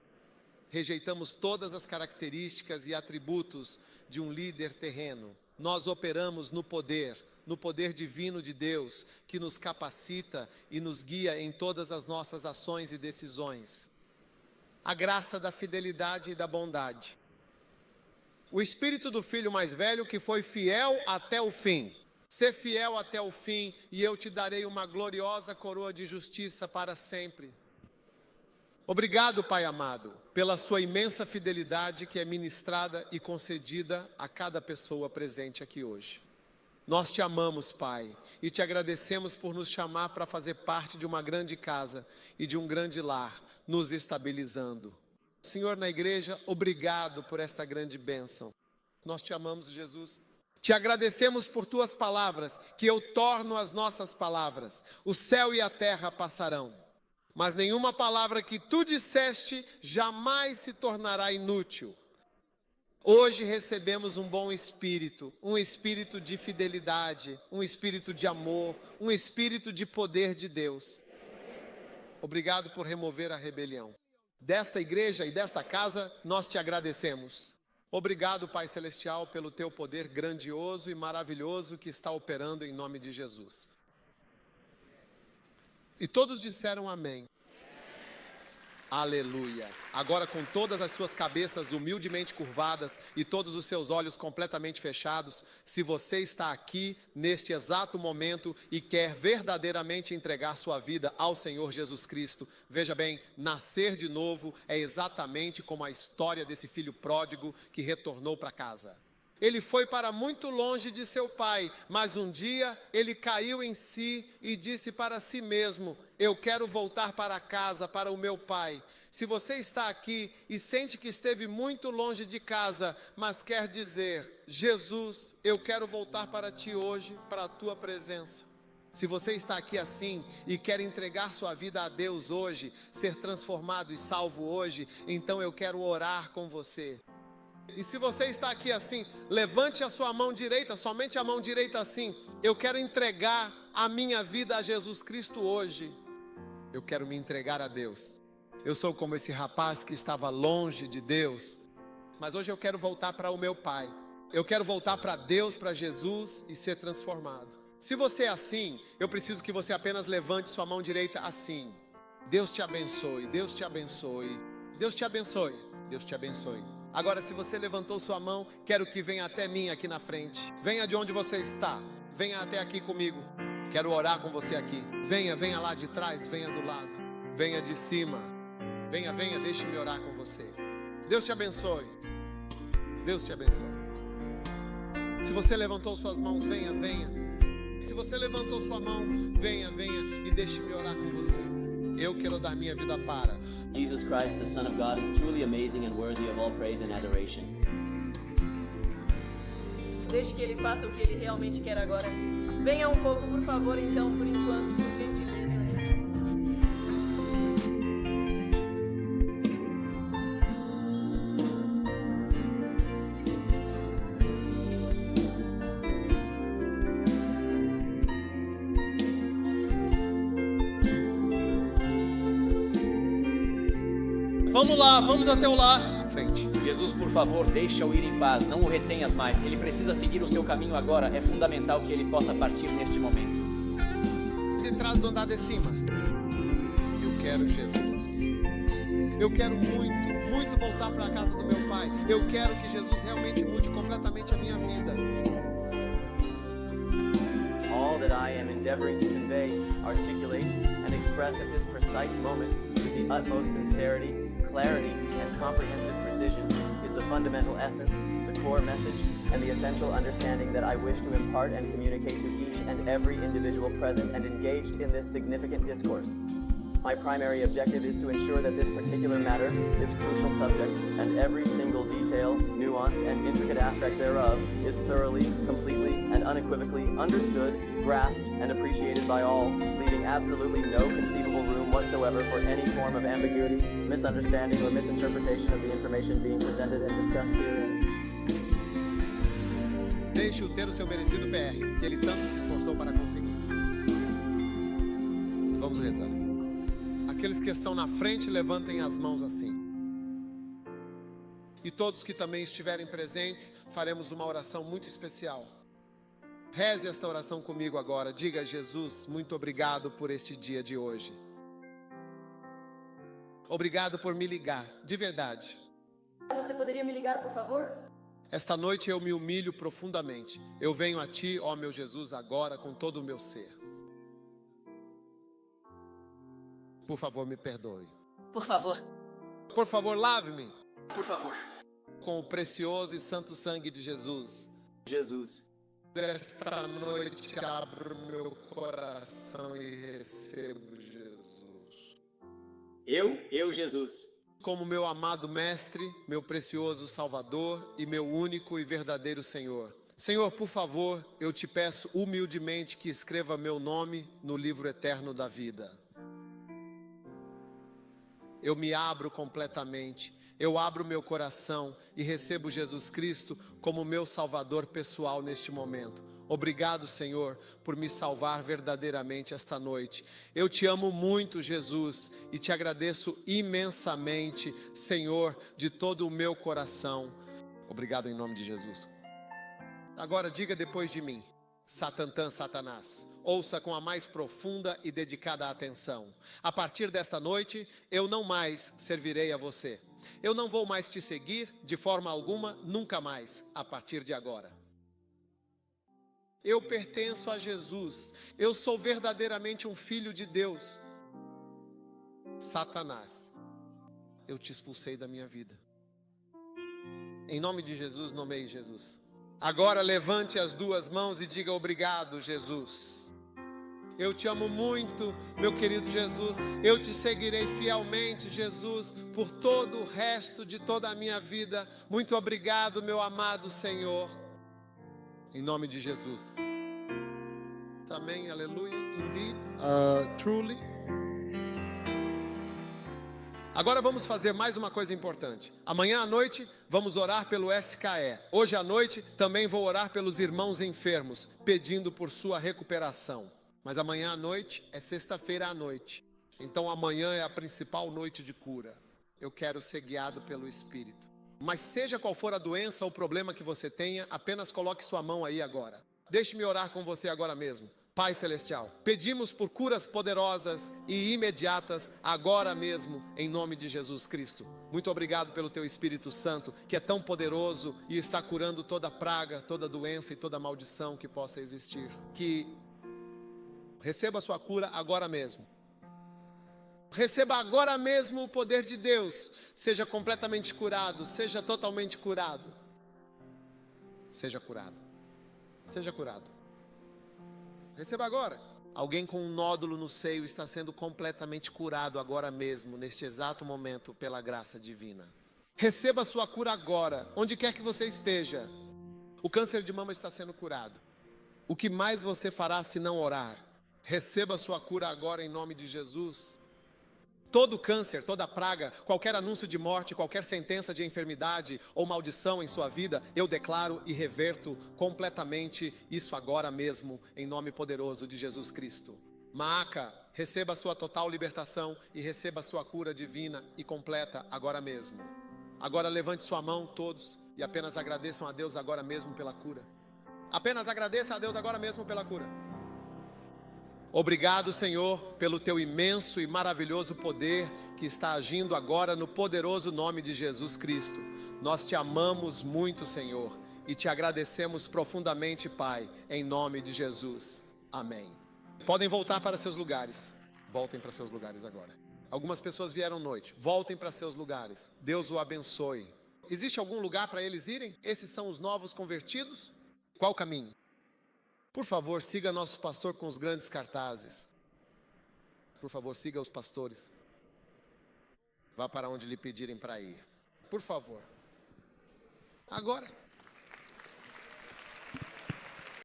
Rejeitamos todas as características e atributos de um líder terreno. Nós operamos no poder no poder divino de Deus, que nos capacita e nos guia em todas as nossas ações e decisões. A graça da fidelidade e da bondade. O Espírito do Filho mais velho que foi fiel até o fim. Ser fiel até o fim e eu te darei uma gloriosa coroa de justiça para sempre. Obrigado, Pai amado, pela sua imensa fidelidade que é ministrada e concedida a cada pessoa presente aqui hoje. Nós te amamos, Pai, e te agradecemos por nos chamar para fazer parte de uma grande casa e de um grande lar, nos estabilizando. Senhor, na igreja, obrigado por esta grande bênção. Nós te amamos, Jesus. Te agradecemos por tuas palavras, que eu torno as nossas palavras. O céu e a terra passarão, mas nenhuma palavra que tu disseste jamais se tornará inútil. Hoje recebemos um bom espírito, um espírito de fidelidade, um espírito de amor, um espírito de poder de Deus. Obrigado por remover a rebelião. Desta igreja e desta casa, nós te agradecemos. Obrigado, Pai Celestial, pelo teu poder grandioso e maravilhoso que está operando em nome de Jesus. E todos disseram amém. Aleluia. Agora, com todas as suas cabeças humildemente curvadas e todos os seus olhos completamente fechados, se você está aqui neste exato momento e quer verdadeiramente entregar sua vida ao Senhor Jesus Cristo, veja bem, nascer de novo é exatamente como a história desse filho pródigo que retornou para casa. Ele foi para muito longe de seu pai, mas um dia ele caiu em si e disse para si mesmo: eu quero voltar para casa, para o meu pai. Se você está aqui e sente que esteve muito longe de casa, mas quer dizer: Jesus, eu quero voltar para ti hoje, para a tua presença. Se você está aqui assim e quer entregar sua vida a Deus hoje, ser transformado e salvo hoje, então eu quero orar com você. E se você está aqui assim, levante a sua mão direita, somente a mão direita assim. Eu quero entregar a minha vida a Jesus Cristo hoje. Eu quero me entregar a Deus. Eu sou como esse rapaz que estava longe de Deus, mas hoje eu quero voltar para o meu Pai. Eu quero voltar para Deus, para Jesus e ser transformado. Se você é assim, eu preciso que você apenas levante sua mão direita assim. Deus te abençoe, Deus te abençoe, Deus te abençoe, Deus te abençoe. Agora, se você levantou sua mão, quero que venha até mim aqui na frente. Venha de onde você está. Venha até aqui comigo. Quero orar com você aqui. Venha lá de trás, venha do lado. Venha de cima. Venha, deixe-me orar com você. Deus te abençoe. Deus te abençoe. Se você levantou suas mãos, venha. Se você levantou sua mão, venha e deixe-me orar com você. Eu quero dar minha vida para Jesus Christ, the Son of God, is truly amazing and worthy of all praise and adoration. Deixe que ele faça o que ele realmente quer agora. Venha um pouco, por favor, então, por enquanto, por gentileza. Vamos lá, vamos até o lar. Frente. Jesus, por favor, deixa-o ir em paz, não o retenhas mais. Ele precisa seguir o seu caminho agora. É fundamental que ele possa partir neste momento. De trás do andar de cima. Eu quero Jesus. Eu quero muito voltar para a casa do meu pai. Eu quero que Jesus realmente mude completamente a minha vida. All that I am endeavoring to convey, articulate, and express at this precise moment with the utmost sincerity, clarity, and comprehensive precision is the fundamental essence, the core message, and the essential understanding that I wish to impart and communicate to each and every individual present and engaged in this significant discourse. My primary objective is to ensure that this particular matter, this crucial subject, and every single detail, nuance, and intricate aspect thereof is thoroughly, completely, and unequivocally understood, grasped, and appreciated by all, leaving absolutely no conceivable room whatsoever for any form of ambiguity, misunderstanding, or misinterpretation of the information being presented and discussed herein. Deixe-o ter o seu merecido PR, que ele tanto se esforçou para conseguir. Vamos rezar. Aqueles que estão na frente, levantem as mãos assim. E todos que também estiverem presentes, faremos uma oração muito especial. Reze esta oração comigo agora. Diga a Jesus, muito obrigado por este dia de hoje. Obrigado por me ligar, de verdade. Você poderia me ligar, por favor? Esta noite eu me humilho profundamente. Eu venho a Ti, ó meu Jesus, agora com todo o meu ser. Por favor, me perdoe. Por favor. Por favor, lave-me Por favor. com o precioso e santo sangue de Jesus. Jesus. Desta noite abro meu coração e recebo Jesus Eu, Jesus, como meu amado Mestre, meu precioso Salvador e meu único e verdadeiro Senhor. Senhor, por favor, eu te peço humildemente que escreva meu nome no livro eterno da vida. Eu me abro completamente, eu abro meu coração e recebo Jesus Cristo como meu Salvador pessoal neste momento. Obrigado, Senhor, por me salvar verdadeiramente esta noite. Eu te amo muito, Jesus, e te agradeço imensamente, Senhor, de todo o meu coração. Obrigado em nome de Jesus. Agora diga depois de mim: Satantã, Satanás, ouça com a mais profunda e dedicada atenção. A partir desta noite, eu não mais servirei a você. Eu não vou mais te seguir de forma alguma, nunca mais, a partir de agora. Eu pertenço a Jesus. Eu sou verdadeiramente um filho de Deus. Satanás, eu te expulsei da minha vida. Em nome de Jesus, nomeie Jesus. Agora levante as duas mãos e diga: obrigado, Jesus. Eu te amo muito, meu querido Jesus. Eu te seguirei fielmente, Jesus, por todo o resto de toda a minha vida. Muito obrigado, meu amado Senhor. Em nome de Jesus. Amém, aleluia. Indeed, truly. Agora vamos fazer mais uma coisa importante. Amanhã à noite vamos orar pelo SKE. Hoje à noite também vou orar pelos irmãos enfermos, pedindo por sua recuperação. Mas amanhã à noite é sexta-feira à noite. Então amanhã é a principal noite de cura. Eu quero ser guiado pelo Espírito. Mas seja qual for a doença ou problema que você tenha, apenas coloque sua mão aí agora. Deixe-me orar com você agora mesmo. Pai Celestial, pedimos por curas poderosas e imediatas agora mesmo, em nome de Jesus Cristo. Muito obrigado pelo Teu Espírito Santo, que é tão poderoso e está curando toda praga, toda doença e toda maldição que possa existir. Que receba a sua cura agora mesmo. Receba agora mesmo o poder de Deus. Seja completamente curado, seja totalmente curado. Seja curado. Seja curado. Receba agora. Alguém com um nódulo no seio está sendo completamente curado agora mesmo, neste exato momento, pela graça divina. Receba a sua cura agora, onde quer que você esteja. O câncer de mama está sendo curado. O que mais você fará se não orar? Receba a sua cura agora em nome de Jesus. Todo câncer, toda praga, qualquer anúncio de morte, qualquer sentença de enfermidade ou maldição em sua vida, eu declaro e reverto completamente isso agora mesmo, em nome poderoso de Jesus Cristo. Maaca, receba a sua total libertação e receba a sua cura divina e completa agora mesmo. Agora levante sua mão todos e apenas agradeçam a Deus agora mesmo pela cura. Apenas agradeça a Deus agora mesmo pela cura. Obrigado, Senhor, pelo Teu imenso e maravilhoso poder que está agindo agora no poderoso nome de Jesus Cristo. Nós Te amamos muito, Senhor, e Te agradecemos profundamente, Pai, em nome de Jesus. Amém. Podem voltar para seus lugares. Voltem para seus lugares agora. Algumas pessoas vieram à noite. Voltem para seus lugares. Deus o abençoe. Existe algum lugar para eles irem? Esses são os novos convertidos? Qual o caminho? Por favor, siga nosso pastor com os grandes cartazes. Por favor, siga os pastores. Vá para onde lhe pedirem para ir. Por favor. Agora.